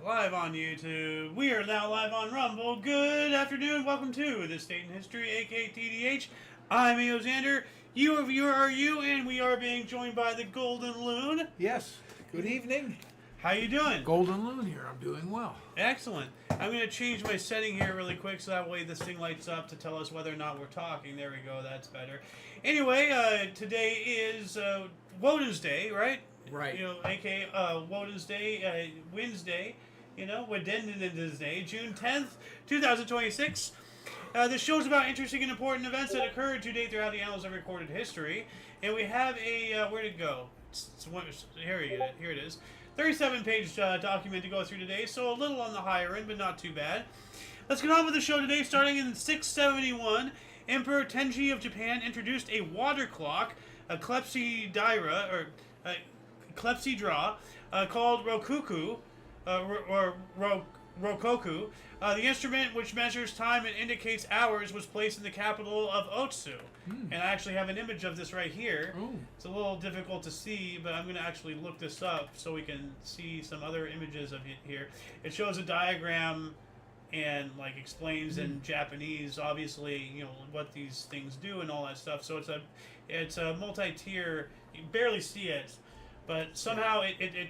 live on YouTube. We are now live on Rumble. Good afternoon. Welcome to This Date in History, aka TDH. I'm Xander. You are you, and we are being joined by the Golden Loon. Yes. Good evening. How you doing? Golden Loon here. I'm doing well. Excellent. I'm going to change my setting here really quick so that way this thing lights up to tell us whether or not we're talking. There we go. That's better. Anyway, today is Woden's Day, right? Right. You know, aka Woden's Day, Wednesday. You know, Woden's Day, June 10th, 2026. This show's about interesting and important events that occurred to date throughout the annals of recorded history. And we have a, where'd it go? Here it is. 37-page document to go through today, so a little on the higher end, but not too bad. Let's get on with the show today. Starting in 671, Emperor Tenji of Japan introduced a water clock, a clepsydra, called rokoku, rokoku. The instrument, which measures time and indicates hours, was placed in the capital of Otsu. And I actually have an image of this right here. Ooh. It's a little difficult to see, but I'm going to actually look this up so we can see some other images of it here. It shows a diagram and like explains in Japanese, obviously, you know, what these things do and all that stuff. So it's a multi-tier. You can barely see it, but somehow it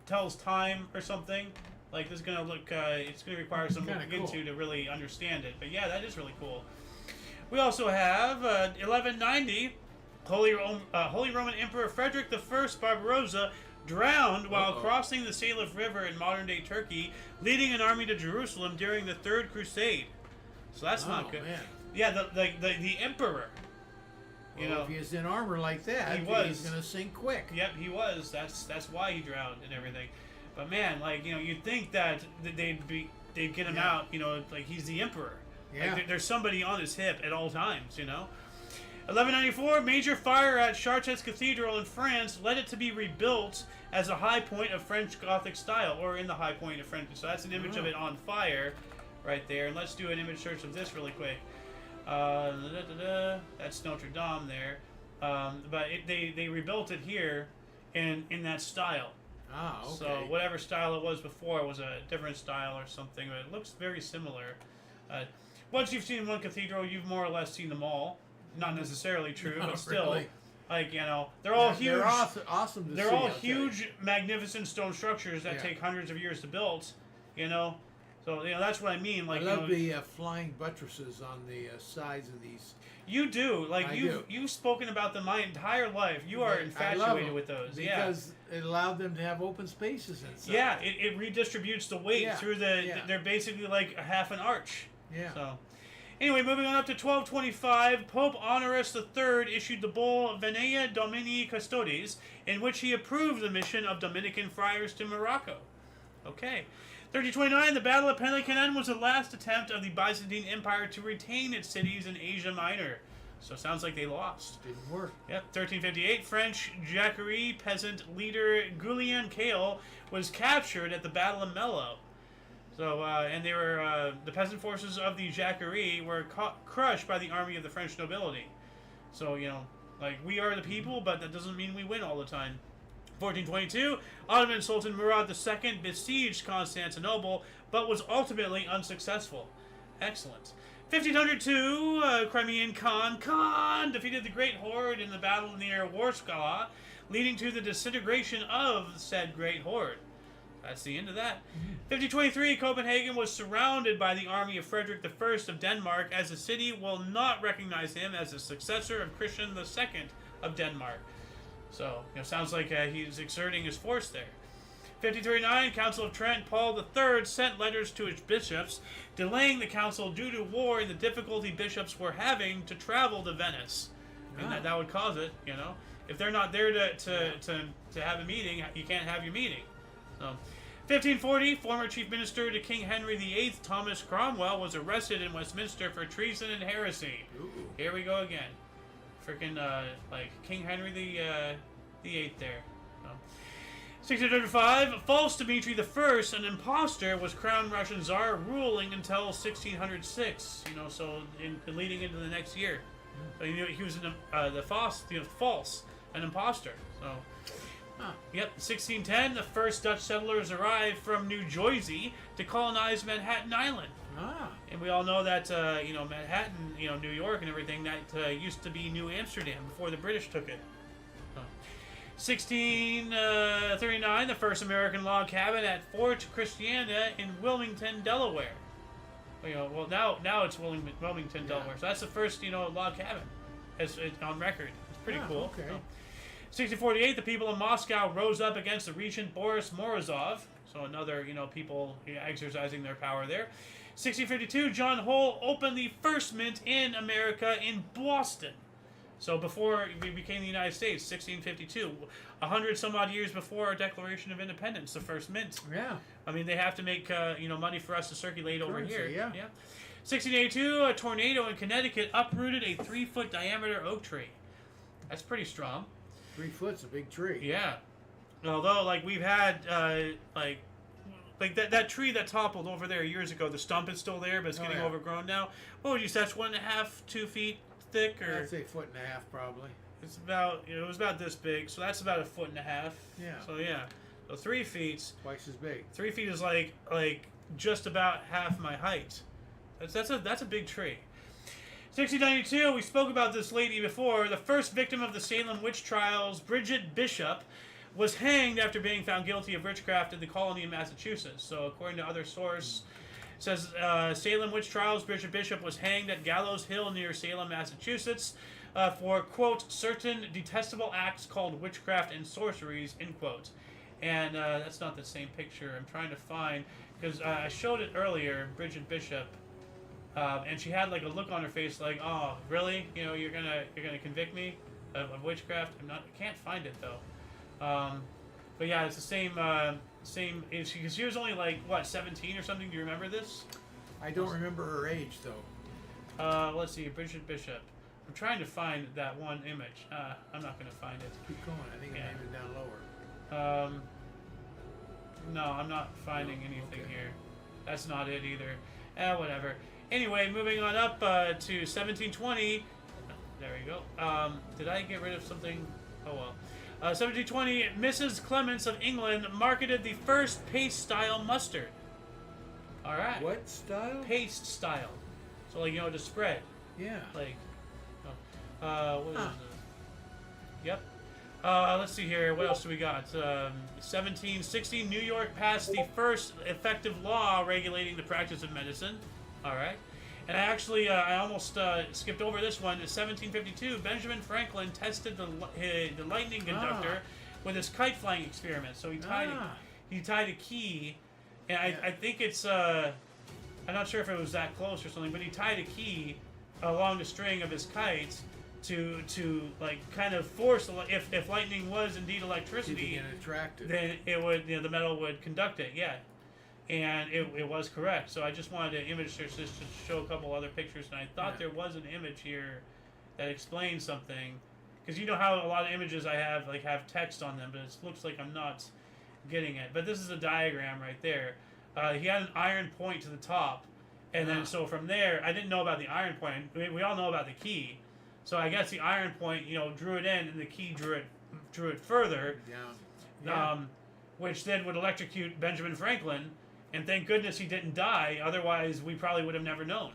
tells time or something. Like, this is going to look, it's going to require some looking into to really understand it. But yeah, that is really cool. We also have 1190, Holy Roman Emperor Frederick I Barbarossa drowned while crossing the Salif River in modern-day Turkey, leading an army to Jerusalem during the Third Crusade. So that's not good. Man. Yeah, the emperor. You know, if he's in armor like that, he's going to sink quick. Yep, he was. That's why he drowned and everything. But man, like, you know, you'd think that they'd get him out, you know, like he's the emperor. Yeah. Like, there's somebody on his hip at all times, you know. 1194, major fire at Chartres Cathedral in France led it to be rebuilt as a high point of French Gothic style, or in the high point of French. So that's an image of it on fire right there. And let's do an image search of this really quick. That's Notre Dame there. But they rebuilt it here in that style. Ah, okay. So whatever style it was before was a different style or something, but it looks very similar. Once you've seen one cathedral, you've more or less seen them all. Not necessarily true, but still, really. Like, you know, they're all huge. They're awesome to see. They're all huge, magnificent stone structures that take hundreds of years to build. You know, so you know that's what I mean. Like, I love you know, the flying buttresses on the sides of these. You do. Like, you've spoken about them my entire life. You are infatuated with those. Because it allowed them to have open spaces inside. Yeah, it redistributes the weight through the... Yeah. They're basically like a half an arch. Yeah. So, anyway, moving on up to 1225, Pope Honorius III issued the bull Venea Domini Custodes, in which he approved the mission of Dominican friars to Morocco. Okay. 1329, the Battle of Pelicanen was the last attempt of the Byzantine Empire to retain its cities in Asia Minor. So it sounds like they lost. Didn't work. Yep. 1358, French Jacquerie peasant leader Gulien Cale was captured at the Battle of Mello. So, and they were, the peasant forces of the Jacquerie were crushed by the army of the French nobility. So, you know, like, we are the people, but that doesn't mean we win all the time. 1422, Ottoman Sultan Murad II besieged Constantinople, but was ultimately unsuccessful. Excellent. 1502, Crimean Khan defeated the Great Horde in the battle near Warsaw, leading to the disintegration of said Great Horde. That's the end of that. 1523, Copenhagen was surrounded by the army of Frederick I of Denmark, as the city will not recognize him as the successor of Christian II of Denmark. So, you know, sounds like he's exerting his force there. 1539, Council of Trent, Paul III sent letters to his bishops, delaying the council due to war and the difficulty bishops were having to travel to Venice. And that would cause it, you know. If they're not there to have a meeting, you can't have your meeting. So, 1540, former Chief Minister to King Henry VIII, Thomas Cromwell, was arrested in Westminster for treason and heresy. Ooh. Here we go again. Freaking, like, King Henry the VIII there. 1605, false Dmitry I, an imposter, was crowned Russian Tsar, ruling until 1606. You know, so leading into the next year. So, you know, he was false, an imposter. So, Huh. Yep, 1610, the first Dutch settlers arrived from New Jersey to colonize Manhattan Island. Ah. And we all know that, Manhattan, New York and everything, that used to be New Amsterdam before the British took it. 1639, the first American log cabin at Fort Christiana in Wilmington, Delaware. Now it's Wilmington, Delaware. So that's the first, log cabin. It's on record. It's pretty cool. Okay. 1648, the people of Moscow rose up against the regent Boris Morozov. So another, people exercising their power there. 1652, John Hull opened the first mint in America in Boston. So before we became the United States, 1652, 100 some odd years before our Declaration of Independence, the first mint. Yeah. I mean, they have to make money for us to circulate Currency, over here. Yeah. 1682, a tornado in Connecticut uprooted a 3-foot diameter oak tree. That's pretty strong. 3 foot's a big tree. Yeah. Although, we've had that tree that toppled over there years ago. The stump is still there, but it's getting overgrown now. What would you say? That's 1.5, 2 feet thick, or I'd say 1.5 foot probably. It's about it was about this big, so that's about 1.5 foot. Yeah. So yeah, so 3 feet. Twice as big. 3 feet is like just about half my height. That's a big tree. 1692, we spoke about this lady before. The first victim of the Salem witch trials, Bridget Bishop, was hanged after being found guilty of witchcraft in the colony in Massachusetts. So according to other source, it says Salem witch trials, Bridget Bishop was hanged at Gallows Hill near Salem, Massachusetts, for, quote, certain detestable acts called witchcraft and sorceries, end quote. And that's not the same picture I'm trying to find, because I showed it earlier, Bridget Bishop, and she had a look on her face like, oh, really? You're gonna convict me of witchcraft? I can't find it though. But yeah, it's the same age. She was only 17 or something. Do you remember this? I don't remember her age though. Let's see, Bridget Bishop. I'm trying to find that one image. I'm not gonna find it. Keep going. I think I have it down lower. No, I'm not finding anything here. That's not it either. Whatever. Anyway, moving on up to 1720. There we go. Did I get rid of something? Oh well. 1720, Mrs. Clements of England marketed the first paste-style mustard. All right. What style? Paste style. So to spread. Yeah. What is it? Yep. Let's see here. What else do we got? 1760, New York passed the first effective law regulating the practice of medicine. All right. And I almost skipped over this one. In 1752, Benjamin Franklin tested the lightning conductor with his kite flying experiment. So he tied a key, and I think it's I'm not sure if it was that close or something, but he tied a key along the string of his kite to kind of force if lightning was indeed electricity, then it would the metal would conduct it. Yeah. And it was correct. So I just wanted to image this just to show a couple other pictures, and I thought there was an image here that explains something, because you know how a lot of images I have have text on them, but it looks like I'm not getting it. But this is a diagram right there. He had an iron point to the top, and then so from there, I didn't know about the iron point. We all know about the key, so I guess the iron point drew it in, and the key drew it further, which then would electrocute Benjamin Franklin. And thank goodness he didn't die, otherwise we probably would have never known,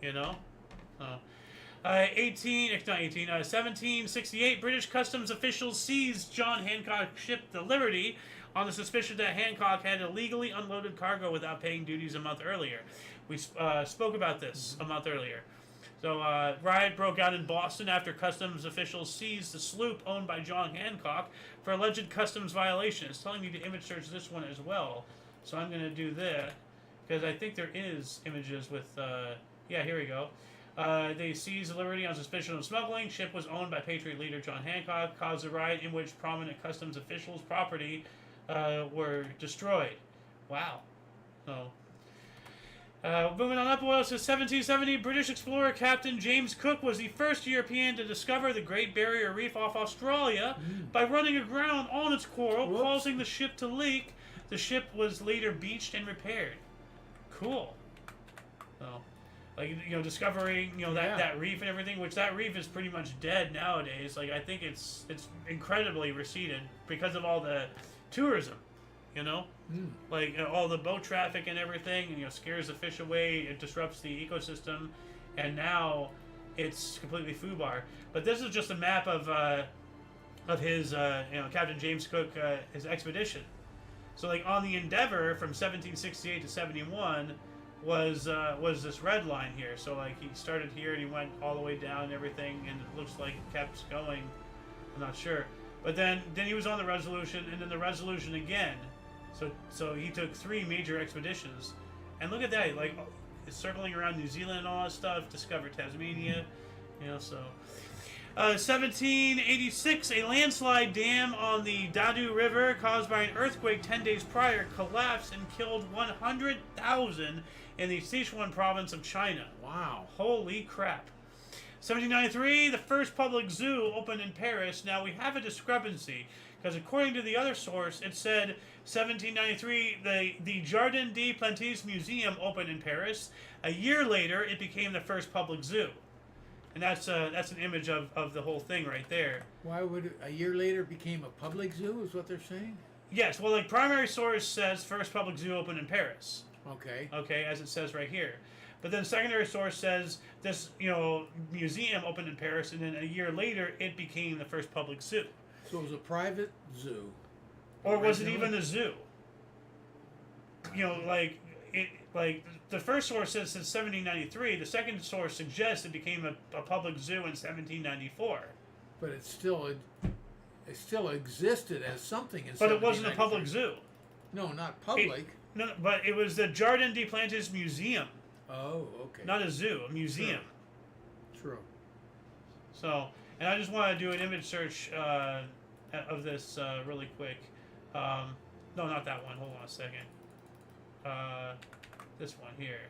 1768, British customs officials seized John Hancock's ship, the Liberty, on the suspicion that Hancock had illegally unloaded cargo without paying duties a month earlier. We spoke about this a month earlier. So, riot broke out in Boston after customs officials seized the sloop owned by John Hancock for alleged customs violation. It's telling me to image search this one as well. So I'm going to do that, because I think there is images with, here we go. They seized the Liberty on suspicion of smuggling. Ship was owned by Patriot leader John Hancock. Caused a riot in which prominent customs officials' property were destroyed. Wow. So, moving on up, to 1770, British explorer Captain James Cook was the first European to discover the Great Barrier Reef off Australia by running aground on its coral, causing the ship to leak. The ship was later beached and repaired. Cool. So, like discovering that reef and everything, which that reef is pretty much dead nowadays. Like I think it's incredibly receded because of all the tourism, like all the boat traffic and everything, and scares the fish away. It disrupts the ecosystem, and now it's completely foobar. But this is just a map of his Captain James Cook his expedition. So like on the Endeavour from 1768 to 71 was this red line here. So like he started here and he went all the way down and everything, and it looks like it kept going. I'm not sure, but then he was on the Resolution, and then the Resolution again. So he took 3 major expeditions, and look at that, like circling around New Zealand and all that stuff. Discovered Tasmania, so. 1786, a landslide dam on the Dadu River caused by an earthquake 10 days prior collapsed and killed 100,000 in the Sichuan province of China. Wow. Holy crap. 1793, the first public zoo opened in Paris. Now we have a discrepancy, because according to the other source, it said 1793, the Jardin des Plantes Museum opened in Paris. A year later, it became the first public zoo. And that's an image of the whole thing right there. Why would a year later became a public zoo, is what they're saying? Yes, well, like primary source says first public zoo opened in Paris. Okay. Okay, as it says right here. But then secondary source says this, museum opened in Paris, and then a year later it became the first public zoo. So it was a private zoo. Or was it even a zoo? Like the first source says since 1793. The second source suggests it became a public zoo in 1794. But it still existed as something in. But it wasn't a public zoo. No, not public. No, but it was the Jardin des Plantes Museum. Oh, okay. Not a zoo, a museum. True. So, and I just want to do an image search of this really quick. No, not that one. Hold on a second. This one here.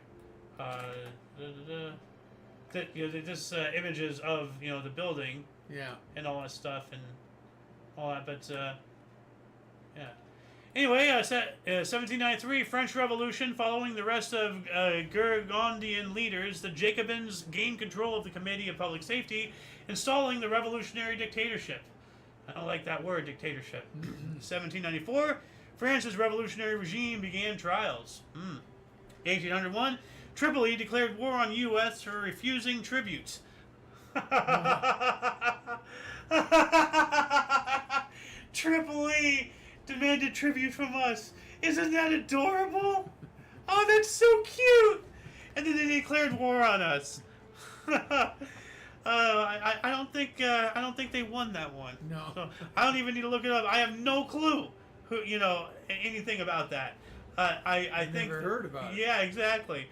This images of the building. Yeah. And all that stuff and all that, but yeah. Anyway, 1793, French Revolution. Following the rest of Burgundian leaders, the Jacobins gained control of the Committee of Public Safety, installing the revolutionary dictatorship. I don't like that word, dictatorship. 1794, France's revolutionary regime began trials. 1801, Tripoli declared war on U.S. for refusing tribute. Tripoli demanded tribute from us. Isn't that adorable? Oh, that's so cute. And then they declared war on us. I don't think they won that one. No. So I don't even need to look it up. I have no clue who anything about that. I think never heard about it. Yeah, exactly.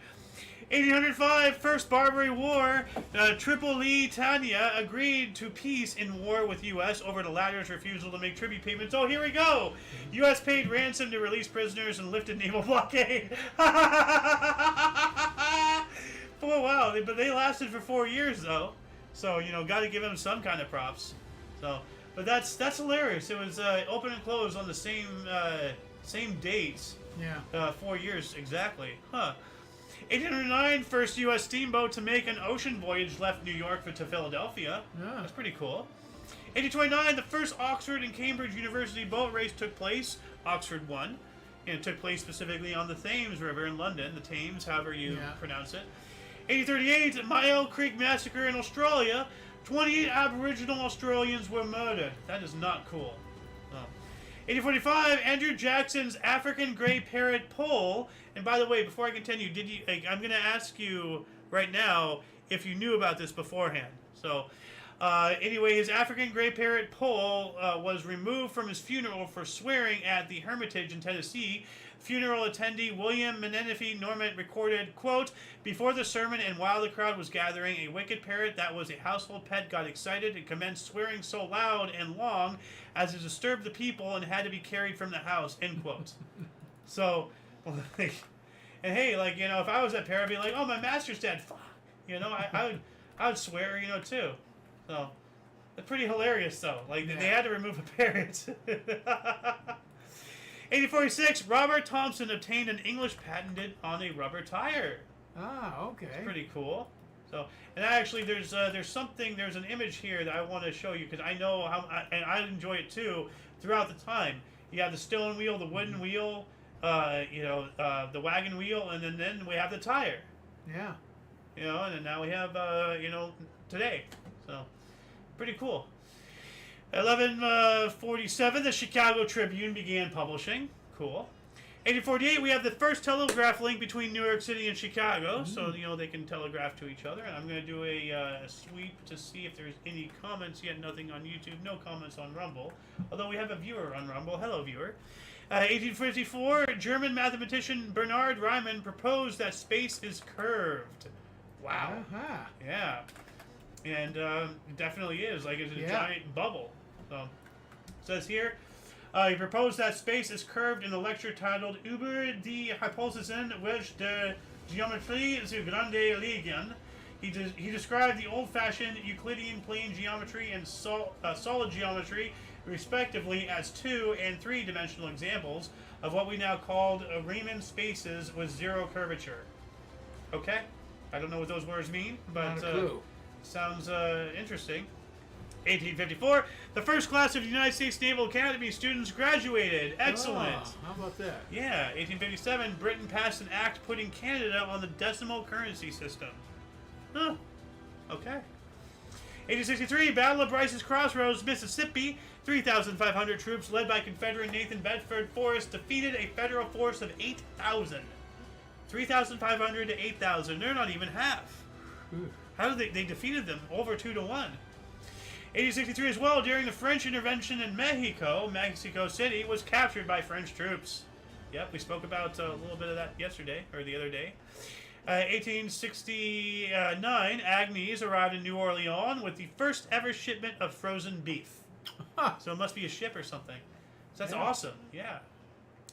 1805, First Barbary War. Tripolitania agreed to peace in war with U.S. over the latter's refusal to make tribute payments. Oh, here we go. U.S. paid ransom to release prisoners and lifted naval blockade. Oh, wow. But they lasted for 4 years, though. So, got to give them some kind of props. So, but that's hilarious. It was open and closed on the same dates. Yeah. 4 years exactly. Huh. 1809, first U.S. steamboat to make an ocean voyage left New York to Philadelphia. Yeah. That's pretty cool. 1829, the first Oxford and Cambridge University boat race took place. Oxford won. And it took place specifically on the Thames River in London. The Thames, however you pronounce it. 1838, Myall Creek Massacre in Australia. 28 Aboriginal Australians were murdered. That is not cool. 1845, Andrew Jackson's African Grey Parrot poll. And by the way, before I continue, I'm going to ask you right now if you knew about this beforehand. So, anyway, his African Grey Parrot poll was removed from his funeral for swearing at the Hermitage in Tennessee. Funeral attendee William Menenfi Normant recorded, quote, "Before the sermon and while the crowd was gathering, a wicked parrot that was a household pet got excited and commenced swearing so loud and long as to disturb the people and had to be carried from the house," end quote. So, and hey, if I was that parrot, I'd be like, "Oh, my master's dead." Fuck. I would swear, too. So, it's pretty hilarious, though. They had to remove a parrot. 1846, Robert Thompson obtained an English patent on a rubber tire. Ah, okay. It's pretty cool. So, and actually, there's an image here that I want to show you because I know and I enjoy it too. Throughout the time, you have the stone wheel, the wooden wheel, the wagon wheel, and then we have the tire. Yeah. And then now we have today. So, pretty cool. 1147, the Chicago Tribune began publishing. Cool. 1848, we have the first telegraph link between New York City and Chicago, so they can telegraph to each other. And I'm going to do a sweep to see if there's any comments yet. Nothing on YouTube, no comments on Rumble. Although we have a viewer on Rumble. Hello, viewer. 1854, German mathematician Bernhard Riemann proposed that space is curved. Wow. Uh-huh. Yeah. And it definitely is. Like it's a giant bubble. So, it says here. He proposed that space is curved in a lecture titled Über die Hypothesen welche der Geometrie zu Grande liegen. He described the old-fashioned Euclidean plane geometry and solid geometry, respectively, as 2- and 3-dimensional examples of what we now call Riemann spaces with zero curvature. Okay? I don't know what those words mean, but sounds interesting. 1854, the first class of the United States Naval Academy students graduated. Excellent. Oh, how about that? Yeah, 1857, Britain passed an act putting Canada on the decimal currency system. Huh. Okay. 1863, Battle of Bryce's Crossroads, Mississippi. 3,500 troops led by Confederate Nathan Bedford Forrest defeated a federal force of 8,000. 3,500 to 8,000. They're not even half. How did they defeated them over 2-1? 1863 as well, during the French intervention in Mexico, Mexico City was captured by French troops. Yep, we spoke about a little bit of that yesterday, or the other day. 1869, Agnes arrived in New Orleans with the first ever shipment of frozen beef. So it must be a ship or something. So that's awesome, yeah.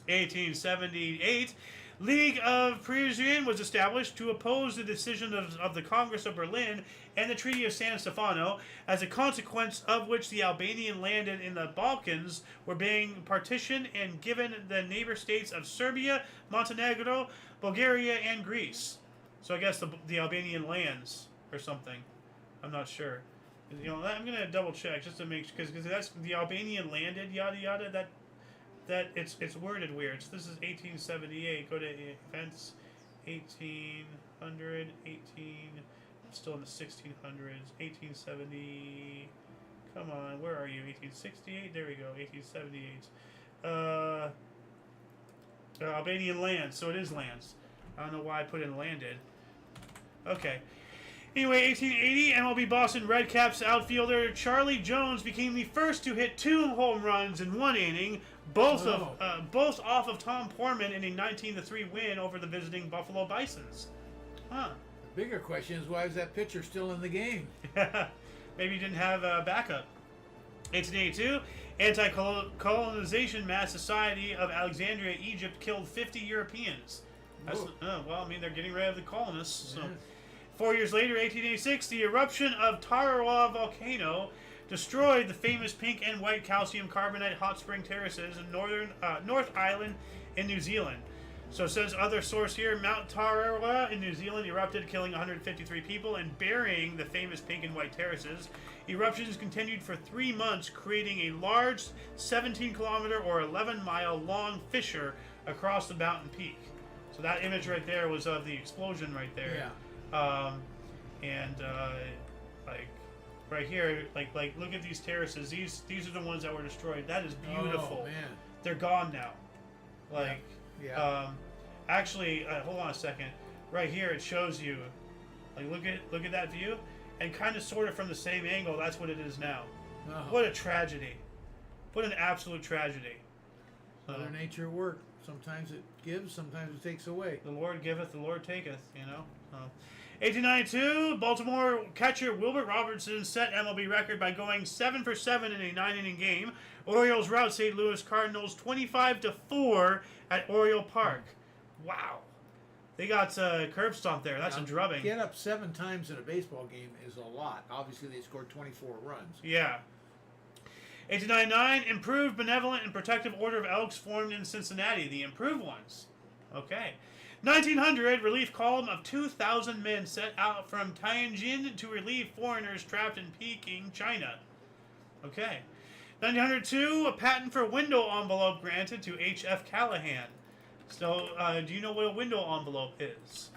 1878, League of Parisian was established to oppose the decision of the Congress of Berlin and the Treaty of San Stefano, as a consequence of which the Albanian landed in the Balkans were being partitioned and given the neighbor states of Serbia, Montenegro, Bulgaria, and Greece. So I guess the Albanian lands or something. I'm not sure. I'm going to double check just to make sure, because that's the Albanian landed, yada yada, that it's worded weird. So this is 1878. Go to events, 1800, still in the 1600s, 1870. Come on, where are you? 1868. There we go. 1878. Albanian lands. So it is lands. I don't know why I put in landed. Okay. Anyway, 1880, MLB Boston Red Caps outfielder Charlie Jones became the first to hit 2 home runs in 1 inning, both off of Tom Poorman in a 19-3 win over the visiting Buffalo Bisons. Huh. The bigger question is, why is that pitcher still in the game? Maybe he didn't have a backup. 1882, Anti-Colonization Mass Society of Alexandria, Egypt, killed 50 Europeans. Well, I mean, they're getting rid of the colonists. So. 4 years later, 1886, the eruption of Tarawa volcano destroyed the famous pink and white calcium carbonate hot spring terraces in North Island in New Zealand. So it says other source here, Mount Tarawa in New Zealand erupted, killing 153 people and burying the famous pink and white terraces. Eruptions continued for 3 months, creating a large 17-kilometer or 11-mile long fissure across the mountain peak. So that image right there was of the explosion right there. Yeah. Like right here, like look at these terraces. These are the ones that were destroyed. That is beautiful. Oh, man. They're gone now. Like, yeah. Actually, hold on a second. Right here, it shows you. Like, look at that view, and kind of sort of from the same angle. That's what it is now. Oh. What a tragedy! What an absolute tragedy. Mother Nature work. Sometimes it gives, sometimes it takes away. The Lord giveth, the Lord taketh. 1892, Baltimore catcher Wilbert Robertson set MLB record by going 7 for 7 in a 9-inning game. Orioles rout St. Louis Cardinals 25-4 at Oriole Park. Wow. They got curb stomp there. That's a drubbing. Get up 7 times in a baseball game is a lot. Obviously, they scored 24 runs. Yeah. 1899, improved benevolent and protective order of elks formed in Cincinnati. The improved ones. Okay. 1900, relief column of 2,000 men set out from Tianjin to relieve foreigners trapped in Peking, China. Okay. 1902, a patent for window envelope granted to H.F. Callahan. So, do you know what a window envelope is?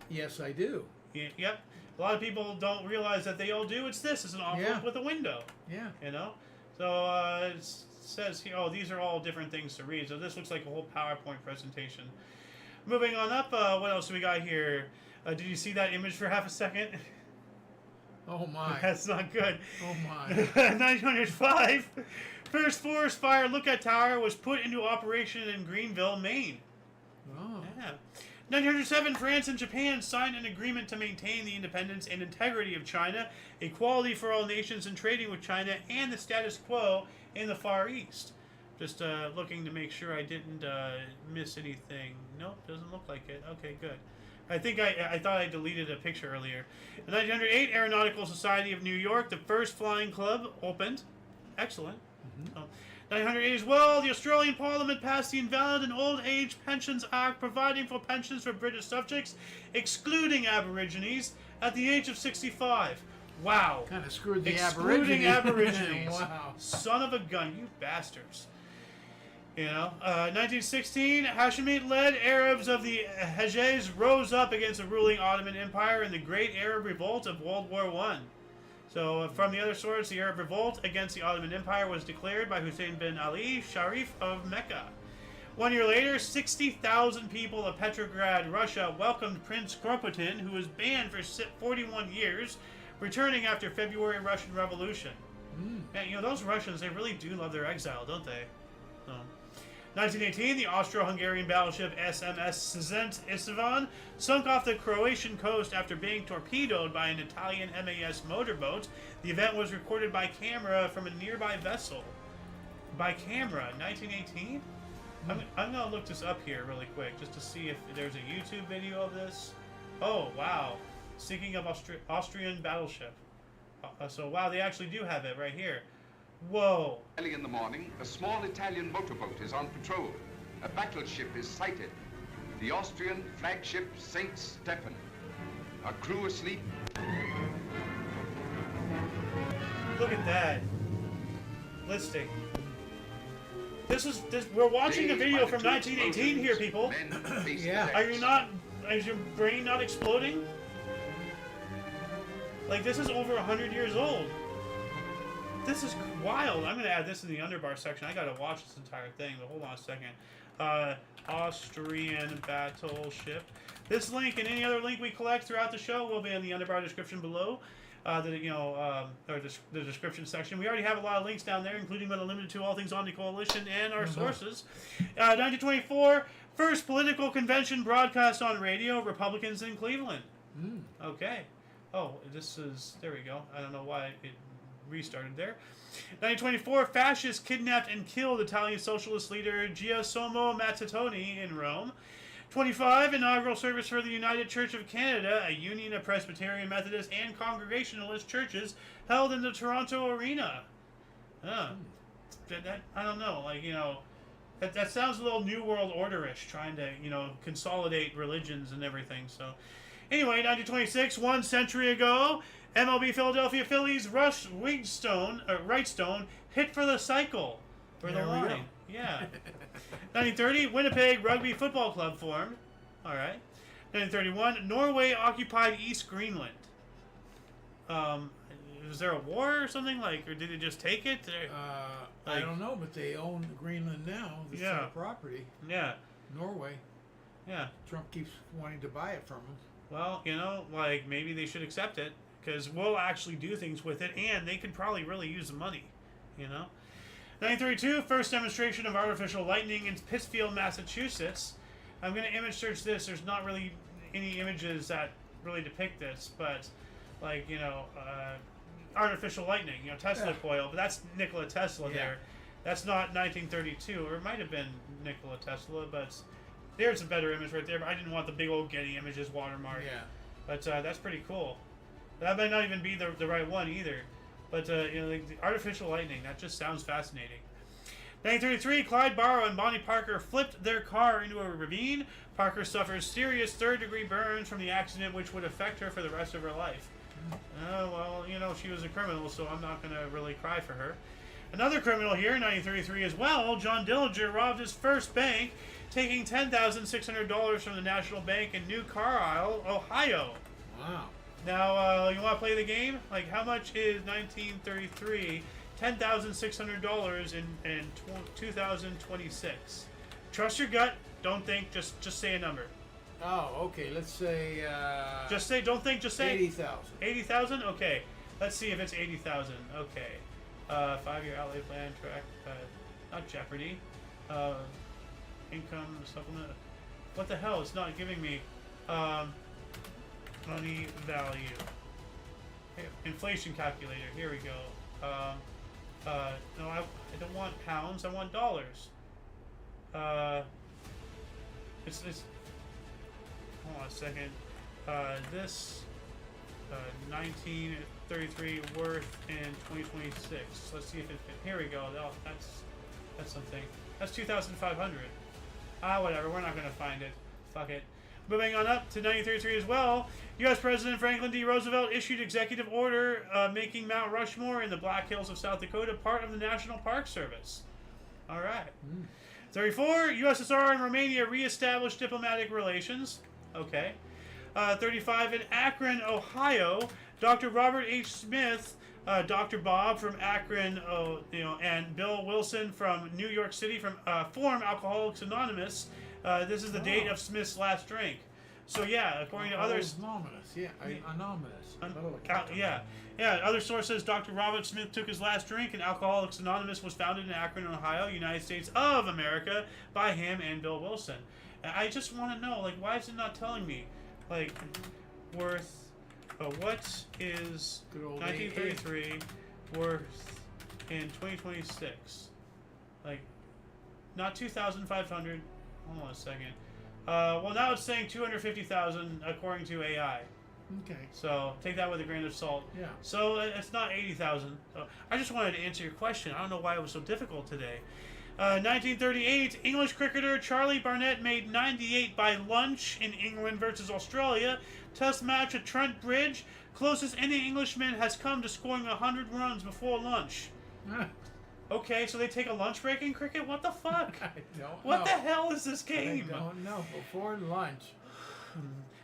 Yes, I do. Yep. A lot of people don't realize that they all do. It's this. It's an envelope with a window. Yeah. You know? So, it says here, oh, these are all different things to read. So, this looks like a whole PowerPoint presentation. Moving on up, what else do we got here? Did you see that image for half a second? Oh, my. That's not good. Oh, my. 1905, first forest fire lookout tower was put into operation in Greenville, Maine. Oh. Yeah. 1907, France and Japan signed an agreement to maintain the independence and integrity of China, equality for all nations in trading with China, and the status quo in the Far East. Just looking to make sure I didn't miss anything. Nope, doesn't look like it. Okay, good. I think I thought I deleted a picture earlier. In 1908, Aeronautical Society of New York, the first flying club, opened. Excellent. Mm-hmm. 1908 as well, the Australian Parliament passed the Invalid and Old Age Pensions Act, providing for pensions for British subjects, excluding Aborigines, at the age of 65. Wow. Kind of screwed the Excluding Aborigines. Wow. Son of a gun, you bastards. You know, 1916, Hashemite-led Arabs of the Hejaz rose up against the ruling Ottoman Empire in the Great Arab Revolt of World War I. So, from the other source, the Arab Revolt against the Ottoman Empire was declared by Hussein bin Ali, Sharif of Mecca. 1 year later, 60,000 people of Petrograd, Russia, welcomed Prince Kropotkin, who was banned for 41 years, returning after February Russian Revolution. And, you know, those Russians, they really do love their exile, don't they? 1918, the Austro-Hungarian battleship SMS Szent Istvan sunk off the Croatian coast after being torpedoed by an Italian MAS motorboat. The event was recorded by camera from a nearby vessel. By camera, 1918? I'm going to look this up here really quick just to see if there's a YouTube video of this. Oh, wow. Sinking of Austrian battleship. So, wow, they actually do have it right here. Whoa. Early in the morning, a small Italian motorboat is on patrol. A battleship is sighted. The Austrian flagship Saint Stephen. A crew asleep. Look at that. Listing. We're watching a video from 1918 here, people. Yeah. Is your brain not exploding? Like, this is over 100 years old. This is wild. I'm going to add this in the underbar section. I got to watch this entire thing, but hold on a second. Austrian battleship. This link and any other link we collect throughout the show will be in the underbar description below. Or the description section. We already have a lot of links down there, including but unlimited to all things Omni Coalition and our sources. 1924, first political convention broadcast on radio, Republicans in Cleveland. Okay. Oh, there we go. I don't know why it restarted there. 1924, fascists kidnapped and killed Italian socialist leader Giacomo Mattatoni in Rome. 25, inaugural service for the United Church of Canada, a union of Presbyterian, Methodist, and Congregationalist churches held in the Toronto Arena. I don't know, like, you know, that sounds a little New World Order-ish, trying to, you know, consolidate religions and everything. So, anyway, 1926, 1 century ago, MLB Philadelphia Phillies Rush Wrightstone hit for the cycle for the line. Yeah. 1930, Winnipeg Rugby Football Club formed. All right. 1931, Norway occupied East Greenland. Was there a war or something, like, or did they just take it? I don't know, but they own Greenland now. It's their property. Yeah. Norway. Yeah. Trump keeps wanting to buy it from them. Well, you know, like, maybe they should accept it, because we'll actually do things with it, and they could probably really use the money, you know? 1932, first demonstration of artificial lightning in Pittsfield, Massachusetts. I'm going to image search this. There's not really any images that really depict this, but, like, you know, artificial lightning, you know, Tesla coil, but that's Nikola Tesla there. That's not 1932, or it might have been Nikola Tesla, but there's a better image right there, but I didn't want the big old Getty Images watermark. Yeah. But that's pretty cool. That might not even be the right one either. But, you know, like the artificial lightning, that just sounds fascinating. 1933, Clyde Barrow and Bonnie Parker flipped their car into a ravine. Parker suffers serious third-degree burns from the accident, which would affect her for the rest of her life. Oh, well, you know, she was a criminal, so I'm not going to really cry for her. Another criminal here, 1933 as well, John Dillinger robbed his first bank, taking $10,600 from the National Bank in New Carlisle, Ohio. Wow. Now, you want to play the game? Like, how much is 1933? $10,600 in 2026. Trust your gut. Don't think. Just say a number. Oh, okay. Let's say. Just say. Don't think. Just say. 80,000. 80,000. Okay. Let's see if it's 80,000. Okay. 5-year outlay plan track. Not Jeopardy. Income supplement. What the hell? It's not giving me. Money value. Inflation calculator. Here we go. No, I don't want pounds. I want dollars. It's hold on a second. This 1933 worth in 2026. Let's see if it. Here we go. Oh, that's something. That's 2,500. Whatever. We're not gonna find it. Fuck it. Moving on up to 1933 as well, U.S. President Franklin D. Roosevelt issued executive order making Mount Rushmore in the Black Hills of South Dakota part of the National Park Service. All right. 34, USSR and Romania reestablished diplomatic relations. Okay. 35, in Akron, Ohio, Dr. Robert H. Smith, Dr. Bob from Akron, and Bill Wilson from New York City form Alcoholics Anonymous. This is the date of Smith's last drink. So yeah, according to others, anonymous. Yeah, anonymous. Yeah. Other sources, Dr. Robert Smith took his last drink, and Alcoholics Anonymous was founded in Akron, Ohio, United States of America, by him and Bill Wilson. And I just want to know, like, why is it not telling me, like, worth? What is 1933 worth in 2026? Like, not 2,500. Hold on a second. Well, now it's saying 250,000 according to AI. Okay. So take that with a grain of salt. Yeah. So it's not 80,000. So I just wanted to answer your question. I don't know why it was so difficult today. 1938, English cricketer Charlie Barnett made 98 by lunch in England versus Australia. Test match at Trent Bridge. Closest any Englishman has come to scoring 100 runs before lunch. Okay, so they take a lunch break in cricket? What the fuck? I don't know. What the hell is this game? I don't know. Before lunch.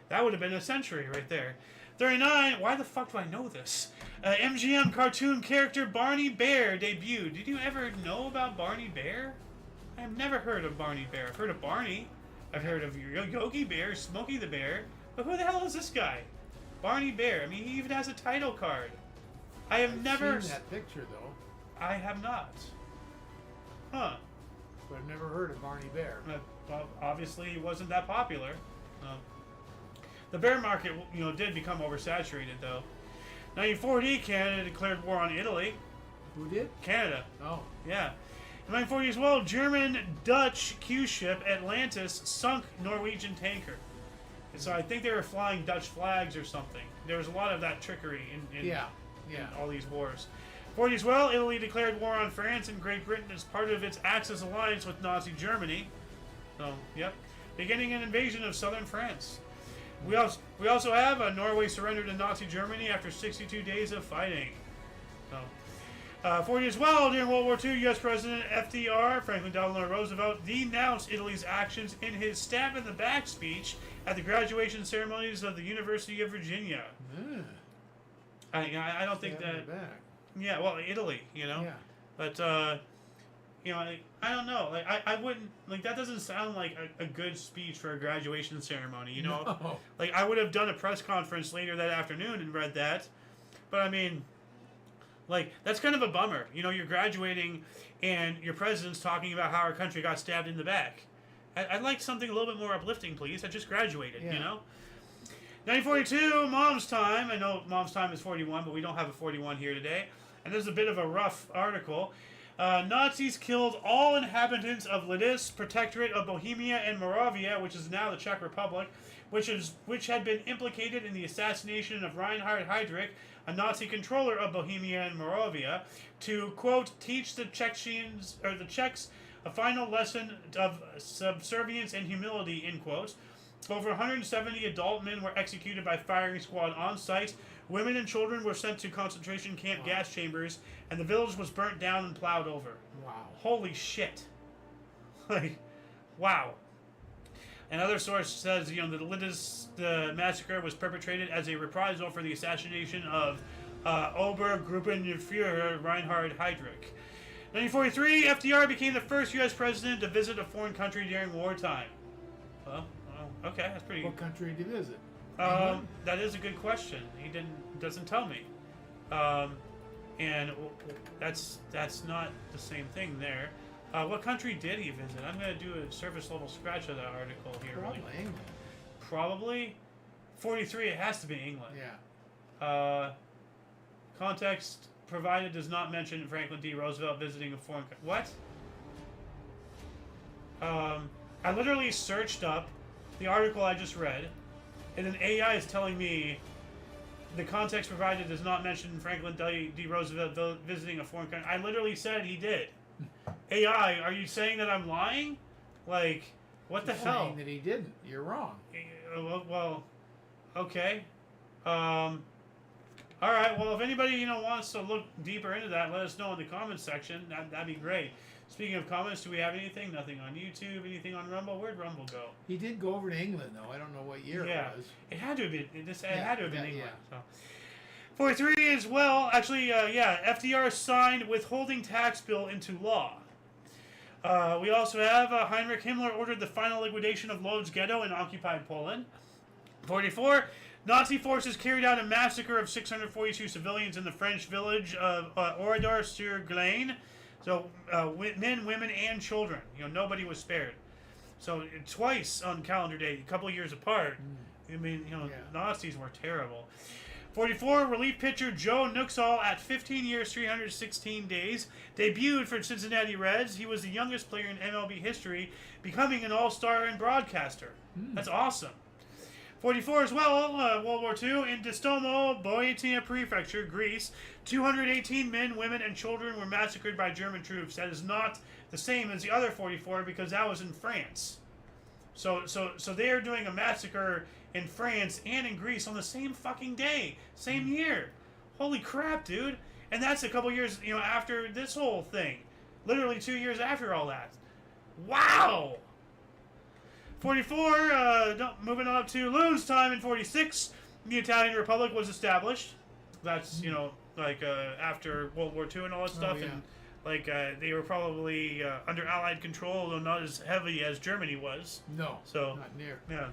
That would have been a century right there. 39, why the fuck do I know this? MGM cartoon character Barney Bear debuted. Did you ever know about Barney Bear? I have never heard of Barney Bear. I've heard of Barney. I've heard of Yogi Bear, Smokey the Bear. But who the hell is this guy? Barney Bear. I mean, he even has a title card. I've never seen that picture, though. I have not. Huh. But I've never heard of Barney Bear. Well, obviously he wasn't that popular. The bear market, did become oversaturated, though. 1940, Canada declared war on Italy. Who did? Canada. Oh. Yeah. In 1940 as well, German-Dutch cruise ship Atlantis sunk Norwegian tanker. And so I think they were flying Dutch flags or something. There was a lot of that trickery in all these wars. 40 as well, Italy declared war on France and Great Britain as part of its Axis alliance with Nazi Germany. So, yep. Beginning an invasion of southern France. We also have Norway surrendered to Nazi Germany after 62 days of fighting. So, 40 as well, during World War II, U.S. President FDR, Franklin Delano Roosevelt, denounced Italy's actions in his stab in the back speech at the graduation ceremonies of the University of Virginia. I don't think that... Yeah, well, Italy, Yeah. But, I don't know. Like, I wouldn't... Like, that doesn't sound like a good speech for a graduation ceremony, No. Like, I would have done a press conference later that afternoon and read that. But, I mean... Like, that's kind of a bummer. You're graduating and your president's talking about how our country got stabbed in the back. I'd like something a little bit more uplifting, please. I just graduated, 1942, Mom's Time. I know Mom's Time is 41, but we don't have a 41 here today. And this is a bit of a rough article. Nazis killed all inhabitants of Lidis, Protectorate of Bohemia and Moravia, which is now the Czech Republic, which had been implicated in the assassination of Reinhard Heydrich, a Nazi controller of Bohemia and Moravia, to, quote, teach the Czechs a final lesson of subservience and humility, end quote. Over 170 adult men were executed by firing squad on site. Women and children were sent to concentration camp gas chambers, and the village was burnt down and plowed over. Wow. Holy shit. Like, wow. Another source says, the the massacre was perpetrated as a reprisal for the assassination of Obergruppenführer Reinhard Heydrich. 1943, FDR became the first U.S. president to visit a foreign country during wartime. Well, okay, that's pretty. What country did he visit? That is a good question. He doesn't tell me, and that's not the same thing there. What country did he visit? I'm gonna do a surface level scratch of that article here. Probably England. Probably 43. It has to be England. Yeah. Context provided does not mention Franklin D. Roosevelt visiting a foreign country. What? I literally searched up the article I just read, and then AI is telling me the context provided does not mention Franklin D. Roosevelt visiting a foreign country. I literally said he did. AI, are you saying that I'm lying? Like, what the hell? Saying that he didn't. You're wrong. Well, okay. All right. Well, if anybody wants to look deeper into that, let us know in the comments section. That'd be great. Speaking of comments, do we have anything? Nothing on YouTube. Anything on Rumble? Where'd Rumble go? He did go over to England, though. I don't know what year it was. It had to have been. It had to have been England. Yeah. So. 43 as well. Actually, FDR signed withholding tax bill into law. We also have Heinrich Himmler ordered the final liquidation of Lodz ghetto in occupied Poland. 44. Nazi forces carried out a massacre of 642 civilians in the French village of Oradour-sur-Glane. So, men, women, and children. Nobody was spared. So, twice on calendar day, a couple of years apart. I mean, Nazis were terrible. 44, relief pitcher Joe Nuxall at 15 years, 316 days, debuted for Cincinnati Reds. He was the youngest player in MLB history, becoming an all-star and broadcaster. That's awesome. 44 as well, World War II, in Distomo, Boeotia Prefecture, Greece, 218 men, women, and children were massacred by German troops. That is not the same as the other 44 because that was in France. So they are doing a massacre in France and in Greece on the same fucking day, same year. Holy crap, dude! And that's a couple years, after this whole thing, literally 2 years after all that. Wow. 44. Moving on up to Loon's time in 46. The Italian Republic was established. That's after World War II and all that stuff, and they were probably under Allied control, though not as heavy as Germany was. No, so not near. Yeah.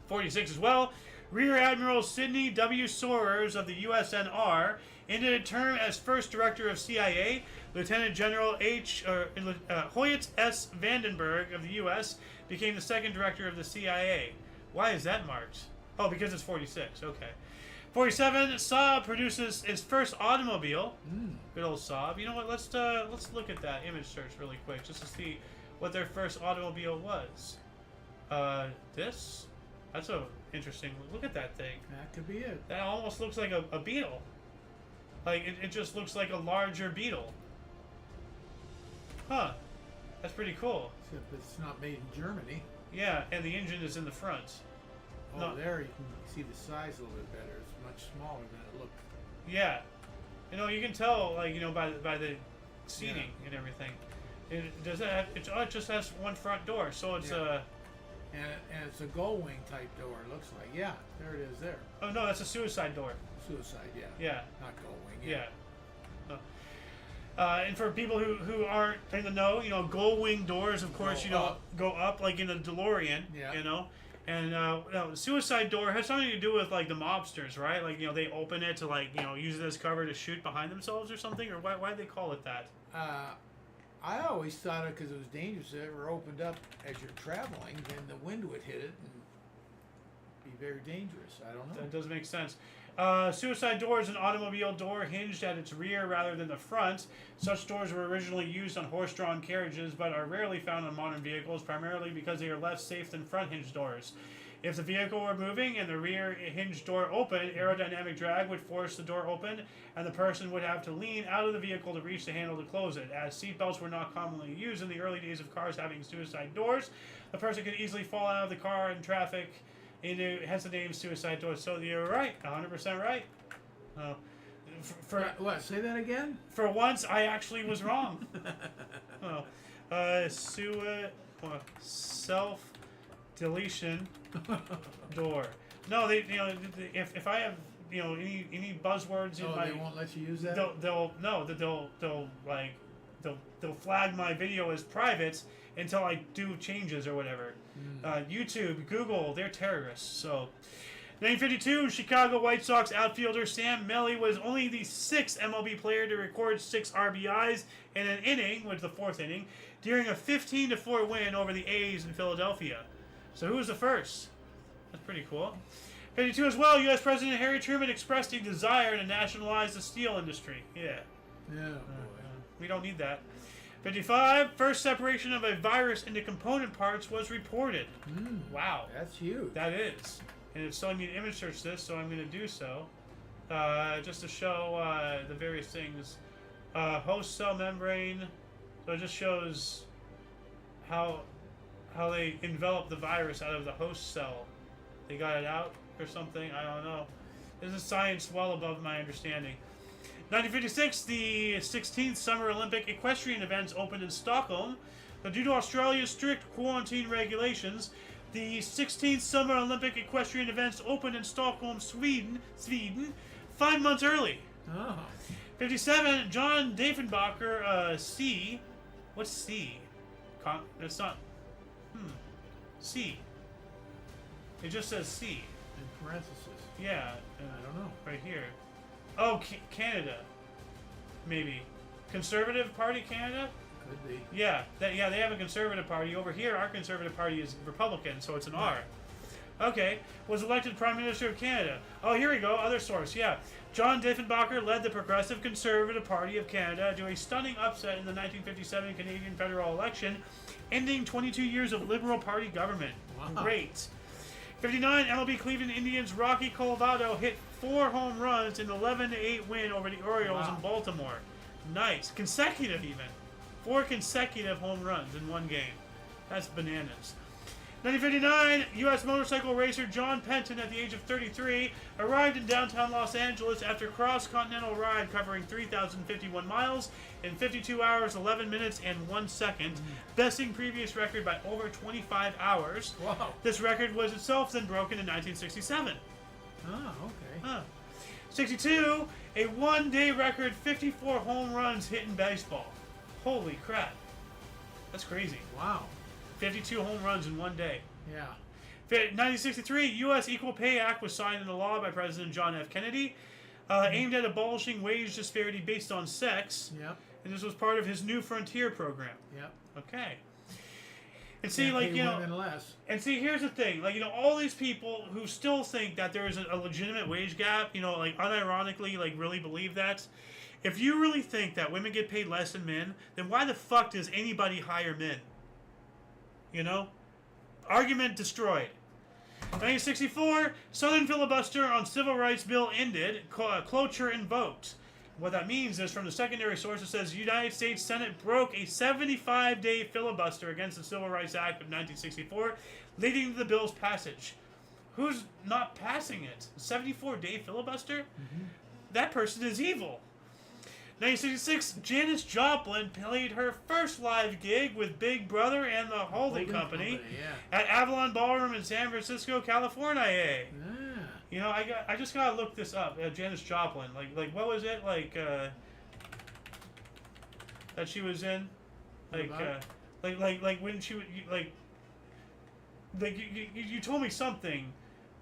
46 as well. Rear Admiral Sidney W. Soares of the USNR ended a term as first director of CIA. Lieutenant General Hoyt S. Vandenberg of the U.S. became the second director of the CIA. Why is that marked? Oh, because it's 46. Okay. 47. Saab produces its first automobile. Good old Saab. You know what? Let's look at that image search really quick just to see what their first automobile was. This. That's a interesting. Look at that thing. That could be it. That almost looks like a beetle. Like it just looks like a larger beetle. Huh. That's pretty cool. Except it's not made in Germany. Yeah, and the engine is in the front. Oh, there you can see the size a little bit better. It's much smaller than it looked. Yeah. You can tell, by the seating and everything. It just has one front door, so it's And it's a gull wing type door, it looks like. Yeah, there it is there. Oh, no, that's a suicide door. Suicide, yeah. Yeah. Not gull wing, yeah. And for people who aren't in the know, gull wing doors, of course, go up like in a DeLorean, And suicide door has something to do with, the mobsters, right? They open it to, use it as cover to shoot behind themselves or something? Or why do they call it that? I always thought it because it was dangerous. If it ever opened up as you're traveling, then the wind would hit it and be very dangerous. I don't know. That does make sense. Suicide door is an automobile door hinged at its rear rather than the front. Such doors were originally used on horse-drawn carriages, but are rarely found on modern vehicles, primarily because they are less safe than front hinge doors. If the vehicle were moving and the rear hinge door opened, aerodynamic drag would force the door open, and the person would have to lean out of the vehicle to reach the handle to close it. As seatbelts were not commonly used in the early days of cars having suicide doors, the person could easily fall out of the car in traffic. Hence the name suicide door. So you're right, 100% right. What? Say that again? For once, I actually was wrong. Self deletion door. No, they if I have any buzzwords in they won't let you use that. They'll flag my video as private until I do changes or whatever. YouTube, Google, they're terrorists. So, 1952, Chicago White Sox outfielder Sam Melly was only the 6th MLB player to record 6 RBIs in an inning, which was the 4th inning, during a 15-4 win over the A's in Philadelphia. So who was the first? That's pretty cool. 52 as well, U.S. President Harry Truman expressed a desire to nationalize the steel industry. Yeah. Yeah. We don't need that. 55, first separation of a virus into component parts was reported. Wow. That's huge. That is. And it's telling me to image search this, so I'm going to do so. Just to show the various things. Host cell membrane. So it just shows how they enveloped the virus out of the host cell. They got it out or something. I don't know. This is science well above my understanding. 1956, the 16th Summer Olympic equestrian events opened in Stockholm. But due to Australia's strict quarantine regulations, the 16th Summer Olympic equestrian events opened in Stockholm, Sweden, 5 months early. Oh. 57, John Diefenbacher, C. What's C? It's not. C. It just says C. In parentheses. Yeah. I don't know. Right here. Oh, Canada. Maybe. Conservative Party Canada? Could be. Yeah. They have a Conservative Party. Over here, our Conservative Party is Republican, so it's an R. Okay. Was elected Prime Minister of Canada. Oh, here we go. Other source. Yeah. John Diefenbacher led the Progressive Conservative Party of Canada to a stunning upset in the 1957 Canadian federal election, ending 22 years of Liberal Party government. Wow. Great. 59, MLB Cleveland Indians' Rocky Colvado hit 4 home runs in an 11-8 win over the Orioles in Baltimore. Nice. Consecutive even. 4 consecutive home runs in one game. That's bananas. 1959, U.S. motorcycle racer John Penton, at the age of 33, arrived in downtown Los Angeles after a cross-continental ride covering 3,051 miles in 52 hours, 11 minutes, and 1 second, besting previous record by over 25 hours. Wow. This record was itself then broken in 1967. Oh, okay. 62, a one-day record, 54 home runs hit in baseball. Holy crap. That's crazy. Wow. 52 home runs in one day. Yeah. 1963, U.S. Equal Pay Act was signed into law by President John F. Kennedy, aimed at abolishing wage disparity based on sex. Yep. And this was part of his New Frontier program. Yep. Okay. And see, Can't pay women less. and see, here's the thing, all these people who still think that there is a legitimate wage gap, unironically, really believe that. If you really think that women get paid less than men, then why the fuck does anybody hire men? Argument destroyed. 1964, Southern filibuster on civil rights bill ended, cloture invoked. What that means is, from the secondary source, it says United States Senate broke a 75-day filibuster against the Civil Rights Act of 1964, leading to the bill's passage. Who's not passing it? 74-day filibuster? That person is evil. 1966, Janis Joplin played her first live gig with Big Brother and the Holding Company at Avalon Ballroom in San Francisco, California. Yeah. I just gotta look this up. Janis Joplin, what was it that she was in, when she you told me something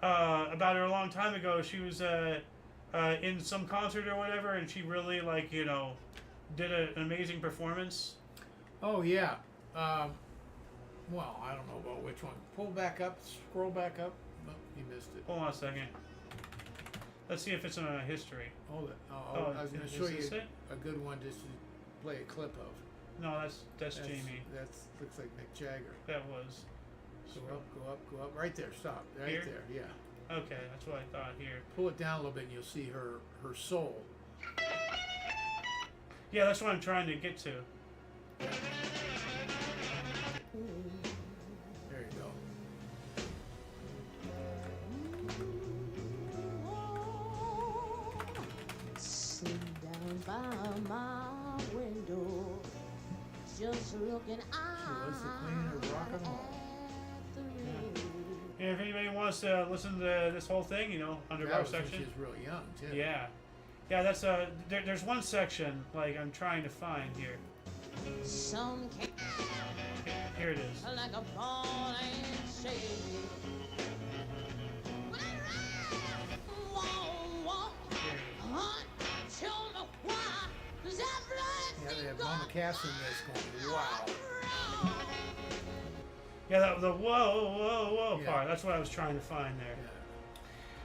about her a long time ago. She was in some concert or whatever, and she really did an amazing performance. Oh yeah. Well, I don't know about which one. Pull back up, scroll back up. No, you missed it. Hold on a second. Let's see if it's on history. Oh, I was going to is show you this it? a good one just to play a clip of. No, that's Jamie. That's looks like Mick Jagger. That was. Go up, right there. Stop, right Here? there. Yeah. Okay, that's what I thought here. Pull it down a little bit, and you'll see her soul. Yeah, that's what I'm trying to get to. There you go. Sitting down by my window, just looking out. She was the queen of rock and roll. at the rain. And if anybody wants to listen to this whole thing, you know, That underground was when section. she was real young too. Yeah. Yeah, that's there's one section like I'm trying to find here. Some can Here it is. like a ball and shady. Yeah, they have Mama Cass in this going, wow. Yeah, the whoa Yeah. part. That's what I was trying to find there.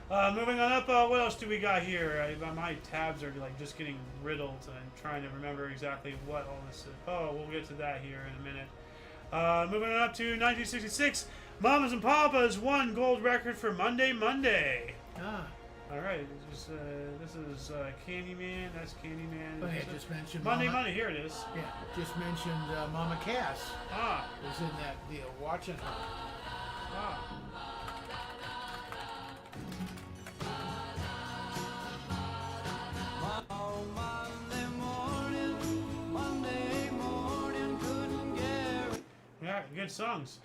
Yeah. Moving on up, what else do we got here? My tabs are like just getting riddled, and I'm trying to remember exactly what all this is. Oh, we'll get to that here in a minute. Moving on up to 1966, Mamas and Papas won gold record for Monday. Ah, All right, this is Candyman. That's Candyman. but I just mentioned Monday. Here it is. Yeah, just mentioned Mama Cass Ah, was in that deal. Watching her. ah. Yeah, good songs.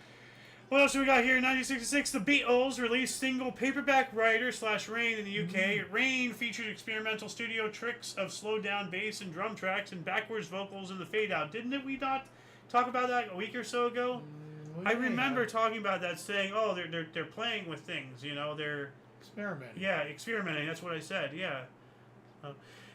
What else do we got here? In 1966, the Beatles released single Paperback Writer / Rain in the UK. Rain featured experimental studio tricks of slowed down bass and drum tracks and backwards vocals in the fade out. Didn't we not talk about that a week or so ago? I remember talking about that, saying, "Oh, they're playing with things, you know, they're experimenting. yeah, experimenting." That's what I said. Yeah.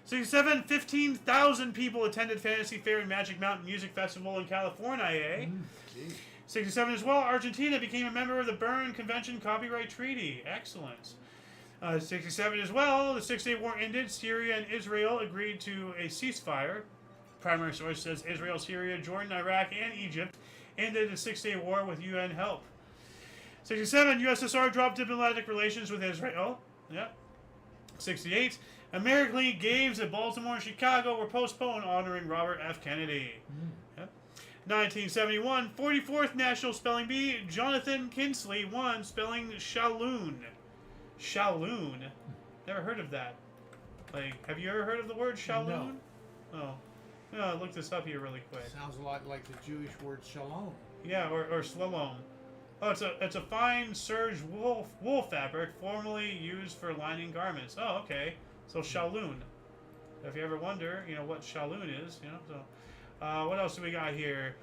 67, 15,000 people attended Fantasy Fair and Magic Mountain Music Festival in California. Geez. 67 as well, Argentina became a member of the Berne Convention Copyright Treaty. Excellent. 67 as well, the Six-Day War ended. Syria and Israel agreed to a ceasefire. Primary source says Israel, Syria, Jordan, Iraq, and Egypt ended the Six-Day War with UN help. 67, USSR dropped diplomatic relations with Israel. Yep. 68, American League games at Baltimore and Chicago were postponed honoring Robert F. Kennedy. Yep. 1971, 44th National Spelling Bee, Jonathan Kinsley won spelling Shalloon. Shalloon? Never heard of that. Like, have you ever heard of the word Shalloon? No. Oh, look this up here really quick. Sounds a lot like the Jewish word shalom. Yeah, or slalom. Oh, it's a fine serge wool fabric formerly used for lining garments. Oh, okay. So Shalloon. If you ever wonder, you know what Shalloon is, you know. So, what else do we got here?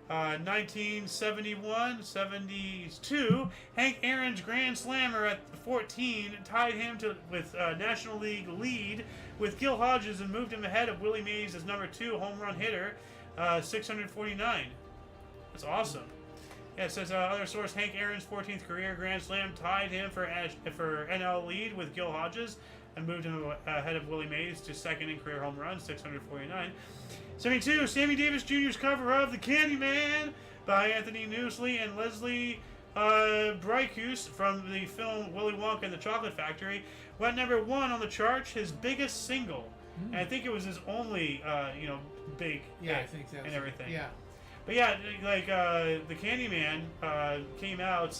1971, 72. Hank Aaron's Grand Slammer at 14 tied him with National League lead with Gil Hodges and moved him ahead of Willie Mays as number 2 home run hitter, 649. That's awesome. Yeah, it says other source Hank Aaron's 14th career Grand Slam tied him for NL lead with Gil Hodges and moved him ahead of Willie Mays to second in career home runs, 649. 72, Sammy Davis Jr.'s cover of The Candyman by Anthony Newsley and Leslie Bricusse from the film Willy Wonka and the Chocolate Factory went number 1 on the charts, his biggest single. And I think it was his only, big Yeah, I hit think that's and everything. Yeah. But yeah, like The Candyman came out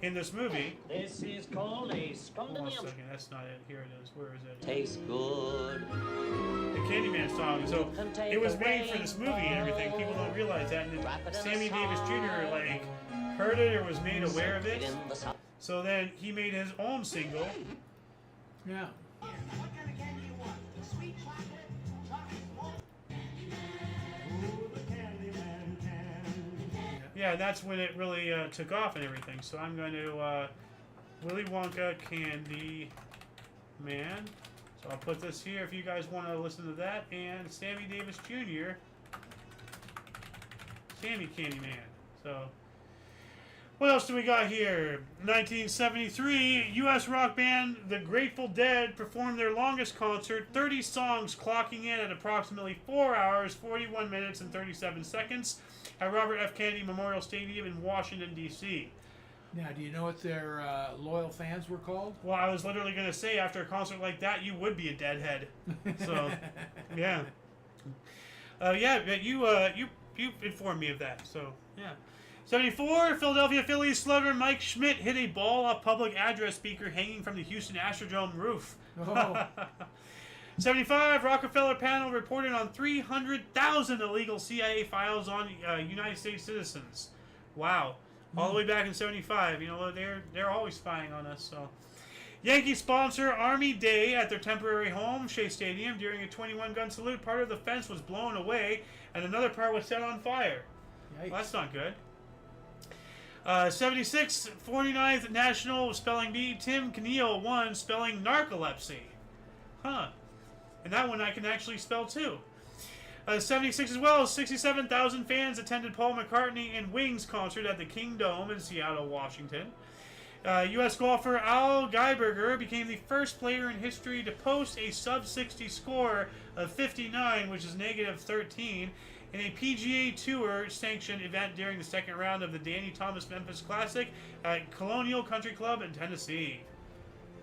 in this movie. This is called a Hold on a spontaneous. second, that's not it. Here it is. Where is it? Tastes good. The Candyman song. So it was made for this movie and everything. People don't realize that. And then Sammy Davis Jr. like heard it or was made aware of it. So then he made his own single. Yeah. Yeah, that's when it really took off and everything. So I'm going to Willy Wonka Candy Man. So I'll put this here if you guys want to listen to that. And Sammy Davis Jr. Sammy Candyman. So What else do we got here? 1973, U.S. rock band The Grateful Dead performed their longest concert, 30 songs clocking in at approximately 4 hours, 41 minutes, and 37 seconds at Robert F. Kennedy Memorial Stadium in Washington, D.C. Now, do you know what their loyal fans were called? Well, I was literally going to say, after a concert like that, you would be a deadhead. So, yeah. Yeah, but you informed me of that, so, yeah. 74, Philadelphia Phillies slugger Mike Schmidt hit a ball off public address speaker hanging from the Houston Astrodome roof. Oh. 75, Rockefeller panel reported on 300,000 illegal CIA files on United States citizens. Wow. All the way back in 75. You know, they're always spying on us, so. Yankees sponsor Army Day at their temporary home, Shea Stadium. During a 21-gun salute, part of the fence was blown away, and another part was set on fire. Yikes. Well, that's not good. 76, 49th National Spelling Bee, Tim Keneal won spelling narcolepsy. Huh. And that one I can actually spell too. 76 as well, 67,000 fans attended Paul McCartney and Wings concert at the King Dome in Seattle, Washington. U.S. golfer Al Geiberger became the first player in history to post a sub-60 score of 59, which is negative 13, in a PGA Tour sanctioned event during the second round of the Danny Thomas Memphis Classic at Colonial Country Club in Tennessee.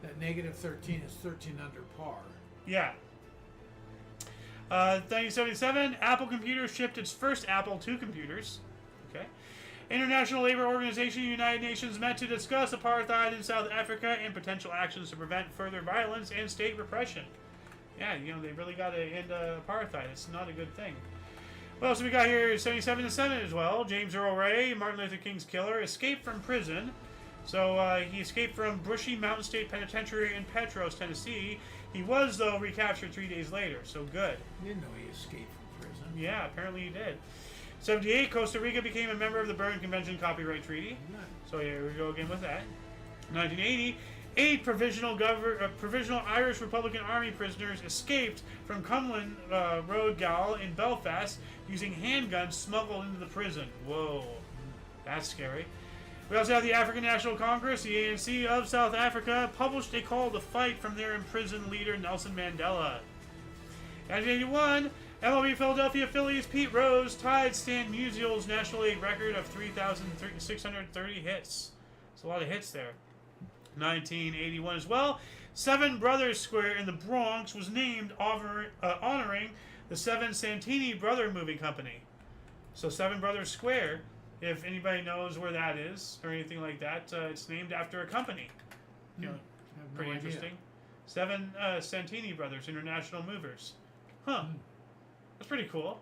That negative 13 is 13 under par. Yeah. 1977, Apple Computers shipped its first Apple II computers. Okay. International Labor Organization, United Nations met to discuss apartheid in South Africa and potential actions to prevent further violence and state repression. Yeah, you know, they really got to end apartheid. It's not a good thing. What else have we got here? 77 to 7 as well. James Earl Ray, Martin Luther King's killer, escaped from prison. So he escaped from Brushy Mountain State Penitentiary in Petros, Tennessee. He was, though, recaptured 3 days later, so good. I didn't know he escaped from prison. Yeah, apparently he did. 78, Costa Rica became a member of the Berne Convention Copyright Treaty. Nice. So here we go again with that. 1980, 8 provisional Irish Republican Army prisoners escaped from Cumberland Road Gaol in Belfast using handguns smuggled into the prison. Whoa, that's scary. We also have the African National Congress, the ANC of South Africa, published a call to fight from their imprisoned leader Nelson Mandela. 1981, MLB Philadelphia Phillies Pete Rose tied Stan Musial's National League record of 3,630 hits. That's a lot of hits there. 1981 as well, Seven Brothers Square in the Bronx was named honoring the Seven Santini Brother Movie Company. So Seven Brothers Square, if anybody knows where that is or anything like that, it's named after a company. You know, I have no pretty idea. interesting. Seven Santini Brothers, international movers. Huh. That's pretty cool.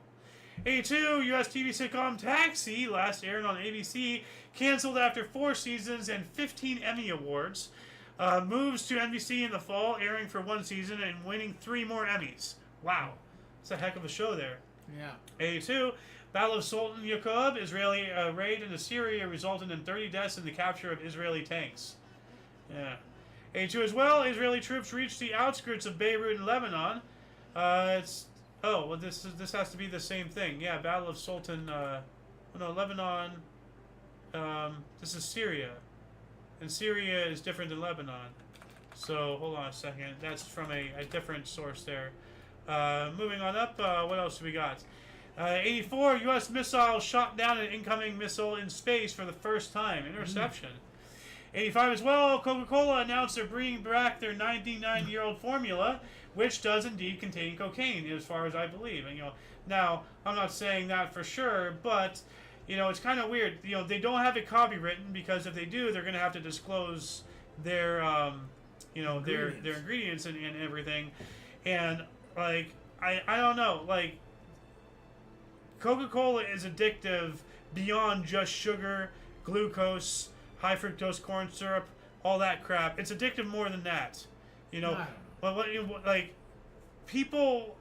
82, U.S. TV sitcom Taxi, last aired on ABC, canceled after 4 seasons and 15 Emmy Awards. Moves to NBC in the fall, airing for 1 season and winning 3 more Emmys. Wow. It's a heck of a show there. Yeah. 82, Battle of Sultan Yaqub, Israeli raid into Syria resulted in 30 deaths in the capture of Israeli tanks. Yeah. 82 as well, Israeli troops reached the outskirts of Beirut in Lebanon. This has to be the same thing. Yeah, Battle of Sultan, Lebanon. This is Syria. And Syria is different than Lebanon. So, hold on a second. That's from a different source there. Moving on up, what else do we got? 84, U.S. missile shot down an incoming missile in space for the first time. Interception. 85 as well, Coca-Cola announced they're bringing back their 99-year-old formula, which does indeed contain cocaine, as far as I believe. And, now, I'm not saying that for sure, but, it's kind of weird. They don't have it copywritten, because if they do, they're going to have to disclose their, their ingredients and everything. And, I don't know, Coca-Cola is addictive beyond just sugar, glucose, high fructose corn syrup, all that crap. It's addictive more than that. But people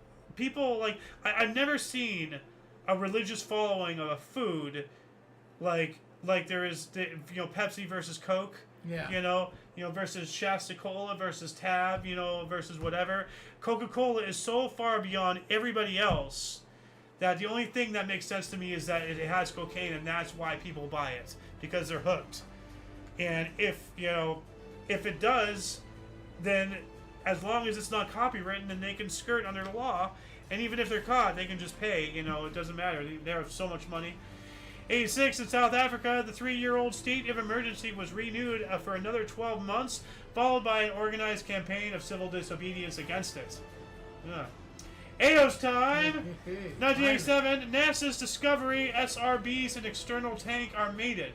I've never seen a religious following of a food like there is Pepsi versus Coke. Yeah. Versus Shasta Cola versus Tab, versus whatever. Coca-Cola is so far beyond everybody else that the only thing that makes sense to me is that it has cocaine, and that's why people buy it, because they're hooked. And if it does, then as long as it's not copywritten, then they can skirt under the law. And even if they're caught, they can just pay. It doesn't matter. They have so much money. 86 in South Africa, the 3-year-old state of emergency was renewed for another 12 months, followed by an organized campaign of civil disobedience against it. Yeah. AO's time! 1987, NASA's Discovery SRBs and external tank are mated.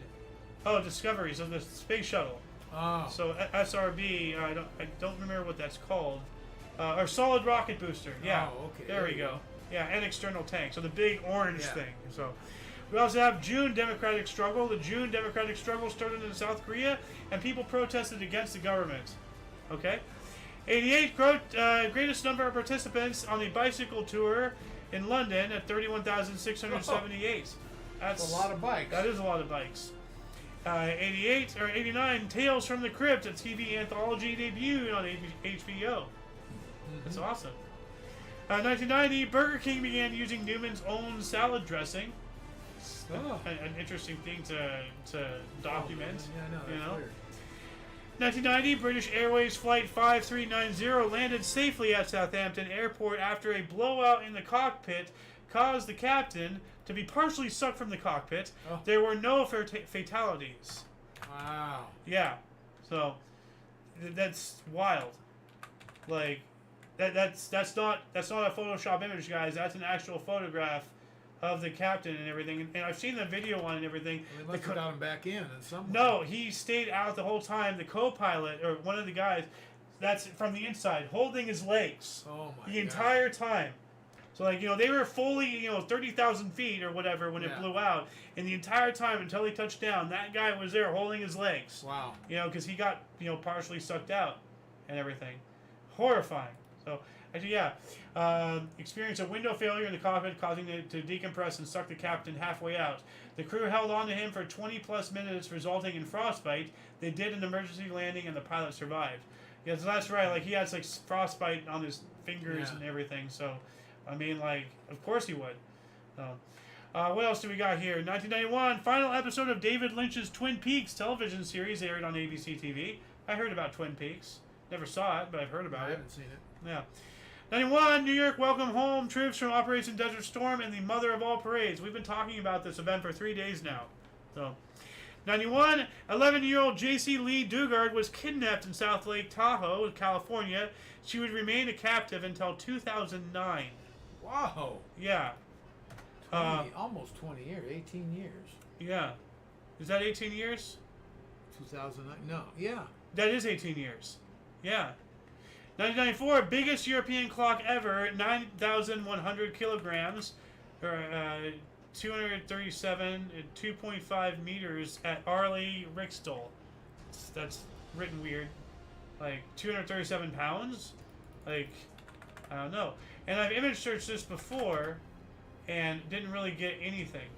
Oh, Discovery, so the space shuttle. Oh. So SRB, I don't remember what that's called. Or solid rocket booster. Yeah. Oh, okay. There we go. Yeah, and external tank. So the big orange Yeah. thing. So we also have June Democratic Struggle. The June Democratic Struggle started in South Korea, and people protested against the government. Okay. 88, greatest number of participants on a bicycle tour in London at 31,678. That's a lot of bikes. That is a lot of bikes. 89, Tales from the Crypt, a TV anthology debuted on HBO. That's awesome. 1990, Burger King began using Newman's own salad dressing. Oh. An interesting thing to document. Yeah, no, that's weird. 1990, British Airways Flight 5390 landed safely at Southampton Airport after a blowout in the cockpit caused the captain to be partially sucked from the cockpit. Oh. There were no fatalities. Wow. Yeah, so that's wild. Like that's not a Photoshop image, guys. That's an actual photograph of the captain and everything. And I've seen the video on and everything. Well, they must have got him back in some way. No, he stayed out the whole time. The co-pilot, or one of the guys, that's from the inside, holding his legs Oh my the entire time. So they were fully 30,000 feet or whatever when it Yeah. blew out, and the entire time until he touched down, that guy was there holding his legs. Wow. Because he got partially sucked out and everything. Horrifying. So actually, yeah, experienced a window failure in the cockpit, causing it to decompress and suck the captain halfway out. The crew held on to him for 20 plus minutes, resulting in frostbite. They did an emergency landing, and the pilot survived. Yeah, so that's right. Like he has frostbite on his fingers Yeah. and everything. So, I mean, of course he would. What else do we got here? 1991, final episode of David Lynch's Twin Peaks television series aired on ABC TV. I heard about Twin Peaks. Never saw it, but I've heard about I it. haven't seen it. Yeah. 91, New York welcome home troops from Operation Desert Storm and the mother of all parades. We've been talking about this event for 3 days now. So, 91, 11-year-old J.C. Lee Dugard was kidnapped in South Lake Tahoe, California. She would remain a captive until 2009. Wow. Yeah. 20, almost 20 years. 18 years. Yeah. Is that 18 years? 2009. No. Yeah. That is 18 years. Yeah. 1994, biggest European clock ever, 9,100 kilograms, or 237 and 2.5 meters at Arley Rixdal. That's written weird. 237 pounds? I don't know. And I've image searched this before and didn't really get anything.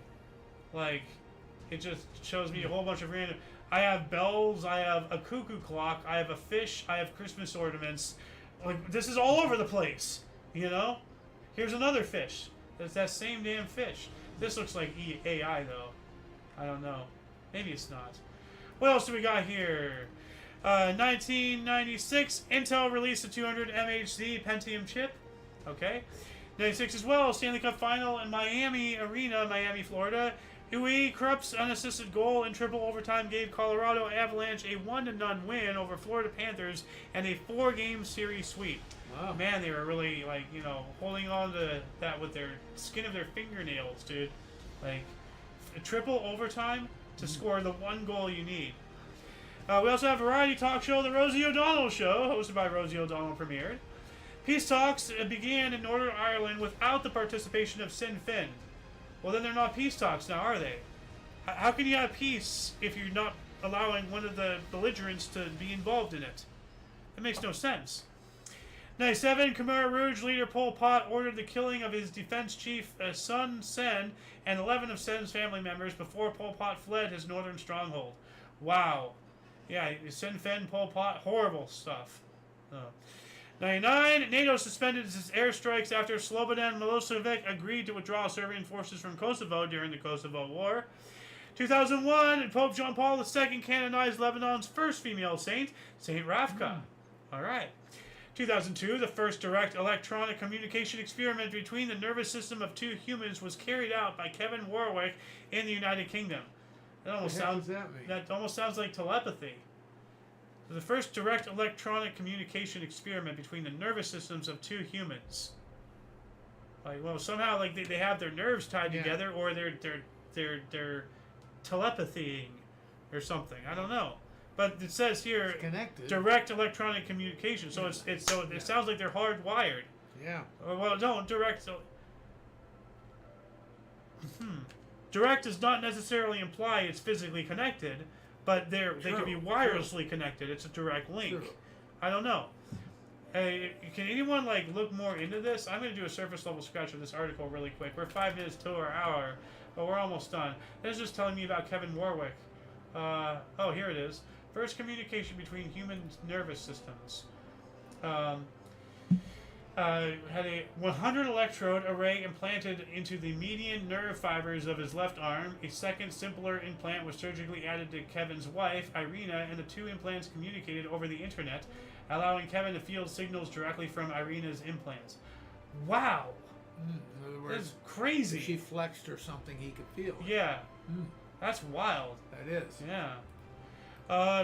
It just shows me a whole bunch of random... I have bells, I have a cuckoo clock, I have a fish, I have Christmas ornaments. This is all over the place, Here's another fish. It's that same damn fish. This looks like AI, though. I don't know. Maybe it's not. What else do we got here? 1996, Intel released a 200 MHz Pentium chip. Okay. 96 as well, Stanley Cup Final in Miami Arena, Miami, Florida. Huey Krupp's unassisted goal in triple overtime gave Colorado Avalanche a 1-0 win over Florida Panthers and a 4-game series sweep. Wow. Man, they were really, holding on to that with their skin of their fingernails, dude. A triple overtime to score the one goal you need. We also have a variety talk show, The Rosie O'Donnell Show, hosted by Rosie O'Donnell, premiered. Peace talks began in Northern Ireland without the participation of Sinn Féin. Well, then they're not peace talks now, are they? How can you have peace if you're not allowing one of the belligerents to be involved in it? It makes no sense. 97, Khmer Rouge leader Pol Pot ordered the killing of his defense chief Sun Sen and 11 of Sen's family members before Pol Pot fled his northern stronghold. Wow. Yeah, Sinn Féin, Pol Pot, horrible stuff. 99, NATO suspended its airstrikes after Slobodan Milosevic agreed to withdraw Serbian forces from Kosovo during the Kosovo War. 2001, Pope John Paul II canonized Lebanon's first female saint, Saint Rafka. All right. 2002, the first direct electronic communication experiment between the nervous system of two humans was carried out by Kevin Warwick in the United Kingdom. That almost What the hell sounds does that mean? that almost sounds like telepathy. The first direct electronic communication experiment between the nervous systems of two humans. Like, well, somehow like they have their nerves tied Yeah. together, or they're telepathying or something. I don't know. But it says here It's connected. direct electronic communication. So it sounds like they're hardwired. Yeah. Well, no, direct. So, direct does not necessarily imply it's physically connected, but they can be True, wirelessly connected. It's a direct link. True. I don't know. Hey, can anyone like look more into this? I'm going to do a surface level sketch of this article really quick. We're 5 minutes to our hour, but we're almost done. This is just telling me about Kevin Warwick. Oh, here it is. First communication between human nervous systems. Had a 100 electrode array implanted into the median nerve fibers of his left arm. A second, simpler implant was surgically added to Kevin's wife, Irina, and the two implants communicated over the internet, allowing Kevin to field signals directly from Irina's implants. Wow! In other That's words, crazy. if she flexed or something, he could feel it. Yeah. That's wild. That is. Yeah.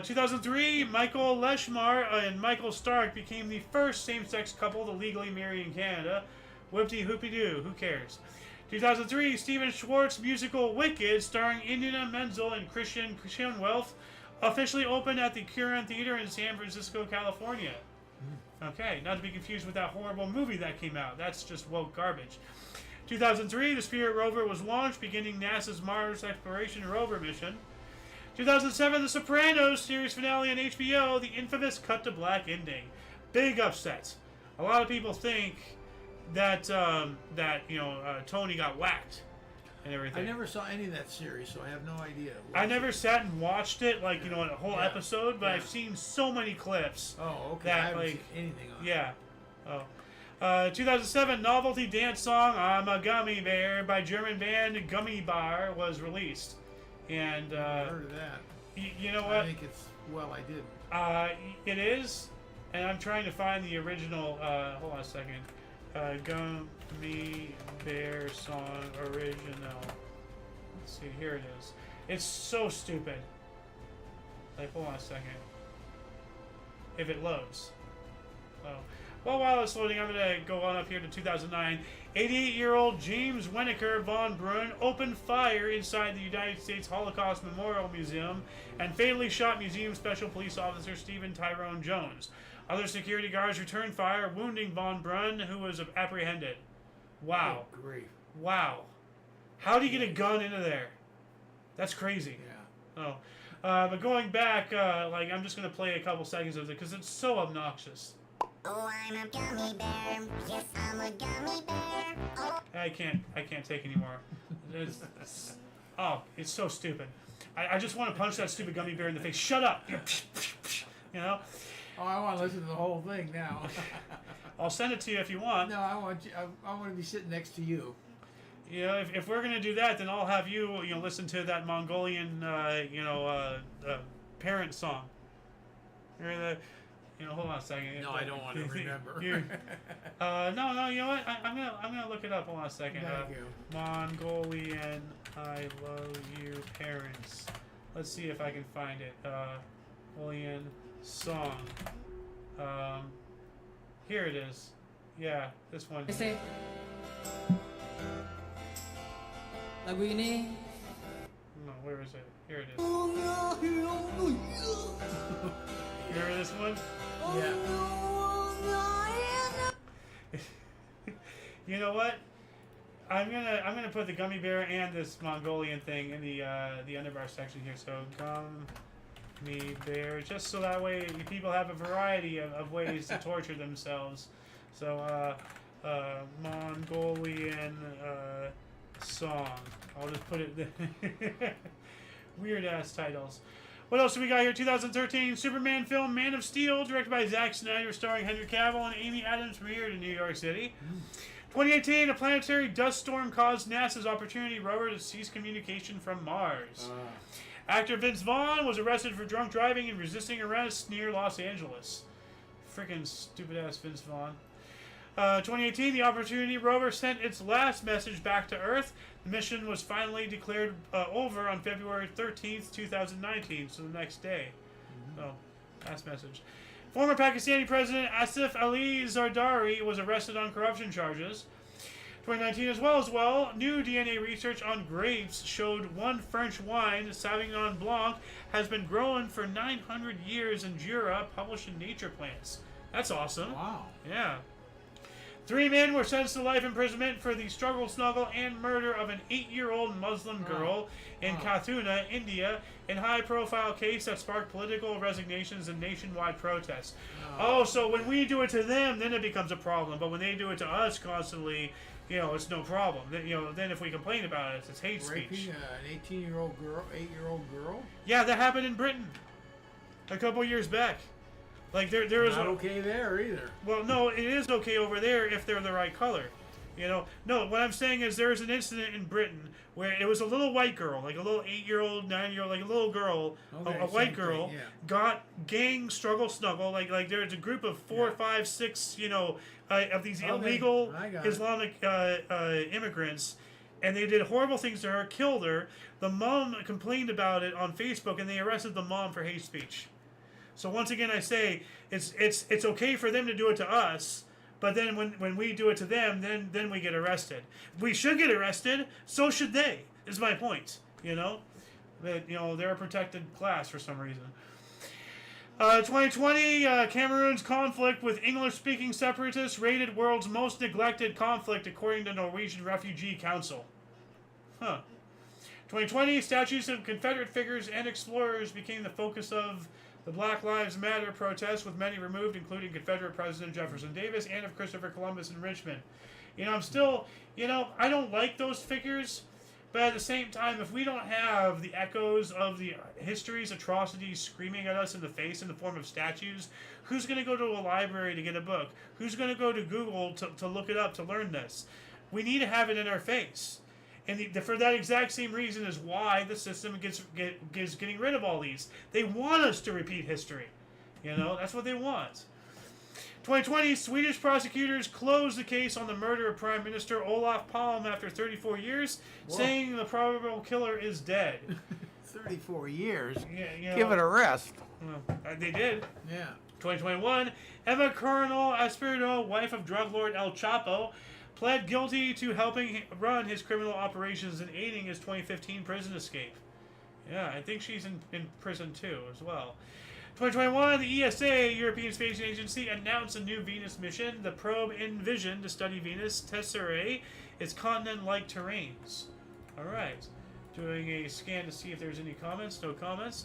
2003, Michael Leshmar and Michael Stark became the first same-sex couple to legally marry in Canada. Whoopty-hoopty-doo, who cares? 2003, Stephen Schwartz musical Wicked, starring Indira Menzel and Christian Wealth, officially opened at the Curran Theater in San Francisco, California. Okay, not to be confused with that horrible movie that came out. That's just woke garbage. 2003, the Spirit rover was launched, beginning NASA's Mars Exploration Rover mission. 2007, The Sopranos series finale on HBO, the infamous cut to black ending. Big upset. A lot of people think that Tony got whacked and everything. I never saw any of that series, so I have no idea. I never sat and watched it, like, a whole Yeah. episode, but Yeah. I've seen so many clips. Oh, okay. That, I haven't like, seen anything on it. Yeah. Oh. 2007 novelty dance song "I'm a Gummy Bear" by German band Gummy Bar was released, and I heard of that. you know I what? think it's, well, I did. It is, and I'm trying to find the original. Hold on a second. Gummy Bear song original. Let's see. Here it is. It's so stupid. Like, hold on a second. If it loads. Oh. Well, while it's loading, I'm going to go on up here to 2009. 88-year-old James Wenneker von Brunn opened fire inside the United States Holocaust Memorial Museum and fatally shot museum special police officer Stephen Tyrone Jones. Other security guards returned fire, wounding von Brunn, who was apprehended. Wow. Good grief. Wow. How do you get a gun into there? That's crazy. Yeah. Oh. But going back, I'm just going to play a couple seconds of it because it's so obnoxious. Oh, I'm a gummy bear. Yes, I'm a gummy bear. Oh. I can't take anymore. It's so stupid. I just want to punch that stupid gummy bear in the face. Shut up! You know? Oh, I want to listen to the whole thing now. I'll send it to you if you want. No, I want you. I want to be sitting next to you. You know, if we're gonna do that, then I'll have you, listen to that Mongolian, parent song. Hold on a second. No, I don't want to remember. No, you know what? I'm gonna look it up. Hold on a second. Thank you. Mongolian "I love you" parents. Let's see if I can find it. Mongolian song. Here it is. Yeah, this one. Kasi lagu ini No, where is it? Here it is. You remember this one? Yeah. You know what? I'm gonna put the gummy bear and this Mongolian thing in the underbar section here. So gummy bear, just so that way people have a variety of ways to torture themselves. So Mongolian song. I'll just put it. Weird ass titles. What else do we got here? 2013 Superman film Man of Steel, directed by Zack Snyder, starring Henry Cavill and Amy Adams, premiered in New York City. 2018, a planetary dust storm caused NASA's Opportunity rover to cease communication from Mars. Actor Vince Vaughn was arrested for drunk driving and resisting arrest near Los Angeles. Freaking stupid-ass Vince Vaughn. 2018, the Opportunity rover sent its last message back to Earth. The mission was finally declared over on February 13th, 2019, so the next day. So, last message. Former Pakistani President Asif Ali Zardari was arrested on corruption charges. 2019 as well, new DNA research on grapes showed one French wine, Sauvignon Blanc, has been grown for 900 years in Jura, published in Nature Plants. That's awesome. Wow. Yeah. 3 men were sentenced to life imprisonment for the struggle, snuggle, and murder of an 8-year-old Muslim girl in Kathuna, India, in high-profile case that sparked political resignations and nationwide protests. Oh, so when we do it to them, then it becomes a problem. But when they do it to us constantly, it's no problem. Then if we complain about it, it's hate Raping speech. an 8-year-old girl? Yeah, that happened in Britain a couple years back. Like there is Not okay there either. Well, no, it is okay over there if they're the right color. No, what I'm saying is there's an incident in Britain where it was a little white girl, like a little 8-year-old, 9-year-old, like a little girl, a white girl, thing, yeah. got gang struggle snuggle. Like there's a group of 4, 5, 6, of these illegal Islamic immigrants, and they did horrible things to her, killed her. The mom complained about it on Facebook, and they arrested the mom for hate speech. So once again, I say it's okay for them to do it to us, but then when we do it to them, then we get arrested. We should get arrested. So should they. Is my point. That they're a protected class for some reason. 2020, Cameroon's conflict with English-speaking separatists rated world's most neglected conflict according to Norwegian Refugee Council. 2020, statues of Confederate figures and explorers became the focus of the Black Lives Matter protests, with many removed, including Confederate President Jefferson Davis and of Christopher Columbus in Richmond. I'm still, I don't like those figures, but at the same time, if we don't have the echoes of the history's atrocities screaming at us in the face in the form of statues, who's going to go to a library to get a book? Who's going to go to Google to look it up, to learn this? We need to have it in our face. And for that exact same reason is why the system is getting rid of all these. They want us to repeat history. That's what they want. 2020, Swedish prosecutors closed the case on the murder of Prime Minister Olof Palme after 34 years, saying the probable killer is dead. 34 years? Yeah, Give it a rest. Well, they did. Yeah. 2021, Emma Coronel Espirito, wife of drug lord El Chapo, pled guilty to helping run his criminal operations and aiding his 2015 prison escape. Yeah, I think she's in prison too as well. 2021, the ESA, European Space Agency, announced a new Venus mission. The probe envisioned to study Venus, Tesserae, its continent-like terrains. All right. Doing a scan to see if there's any comments. No comments.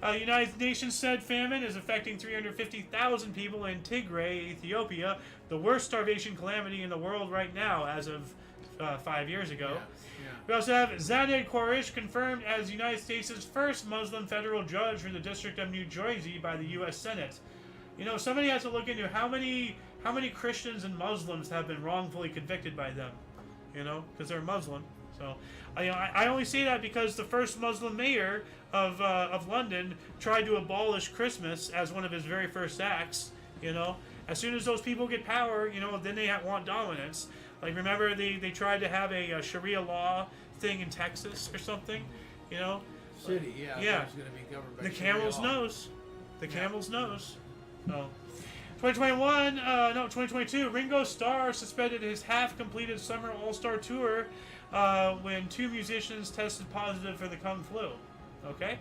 United Nations said famine is affecting 350,000 people in Tigray, Ethiopia, the worst starvation calamity in the world right now as of 5 years ago. Yeah. We also have Zadeh Quraish confirmed as United States' first Muslim federal judge for the District of New Jersey by the U.S. Senate. Somebody has to look into how many Christians and Muslims have been wrongfully convicted by them, because they're Muslim. So I only say that because the first Muslim mayor of London tried to abolish Christmas as one of his very first acts. As soon as those people get power, then they want dominance. Like, remember they tried to have a Sharia law thing in Texas or something, City, yeah. Yeah. It's going to be governed by the Sharia camel's law. nose. The camel's nose. So, 2022, Ringo Starr suspended his half-completed summer all-star tour when 2 musicians tested positive for the Kung Flu. Okay?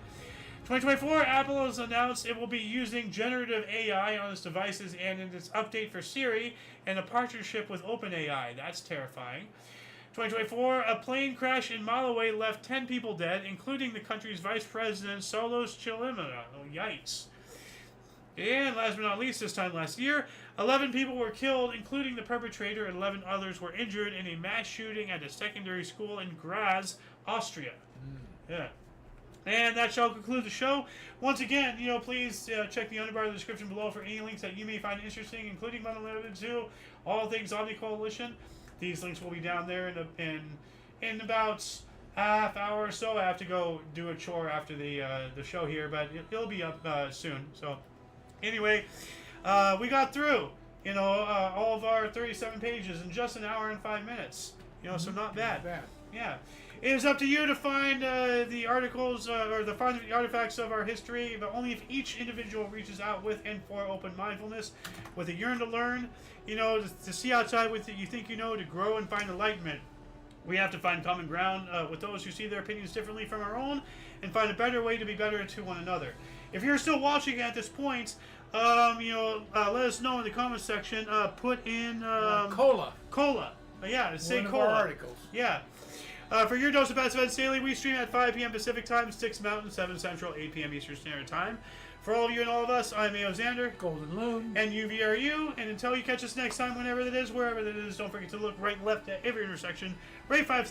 2024, Apple has announced it will be using generative AI on its devices and in its update for Siri, and a partnership with OpenAI. That's terrifying. 2024, a plane crash in Malawi left 10 people dead, including the country's vice president, Solos Chilimera. Oh, yikes. And last but not least, this time last year, 11 people were killed, including the perpetrator, and 11 others were injured in a mass shooting at a secondary school in Graz, Austria. Yeah. And that shall conclude the show. Once again, please check the underbar of the description below for any links that you may find interesting, including but not limited to all things Omni Coalition. These links will be down there in about half hour or so. I have to go do a chore after the show here, but it'll be up soon. So anyway, we got through all of our 37 pages in just an hour and 5 minutes. So not bad. Yeah. It is up to you to find the articles or find the artifacts of our history, but only if each individual reaches out with and for open mindfulness, with a yearn to learn, to see outside what you think to grow and find enlightenment. We have to find common ground with those who see their opinions differently from our own, and find a better way to be better to one another. If you're still watching at this point, let us know in the comments section. Put in Cola. Cola. Yeah, say One of cola. our articles. Yeah. For your dose of past events daily, we stream at 5 p.m. Pacific Time, 6 Mountain, 7 Central, 8 p.m. Eastern Standard Time. For all of you and all of us, I'm AO Xander. Golden Loon. And UVRU. And until you catch us next time, whenever that is, wherever that is, don't forget to look right and left at every intersection. Rate 5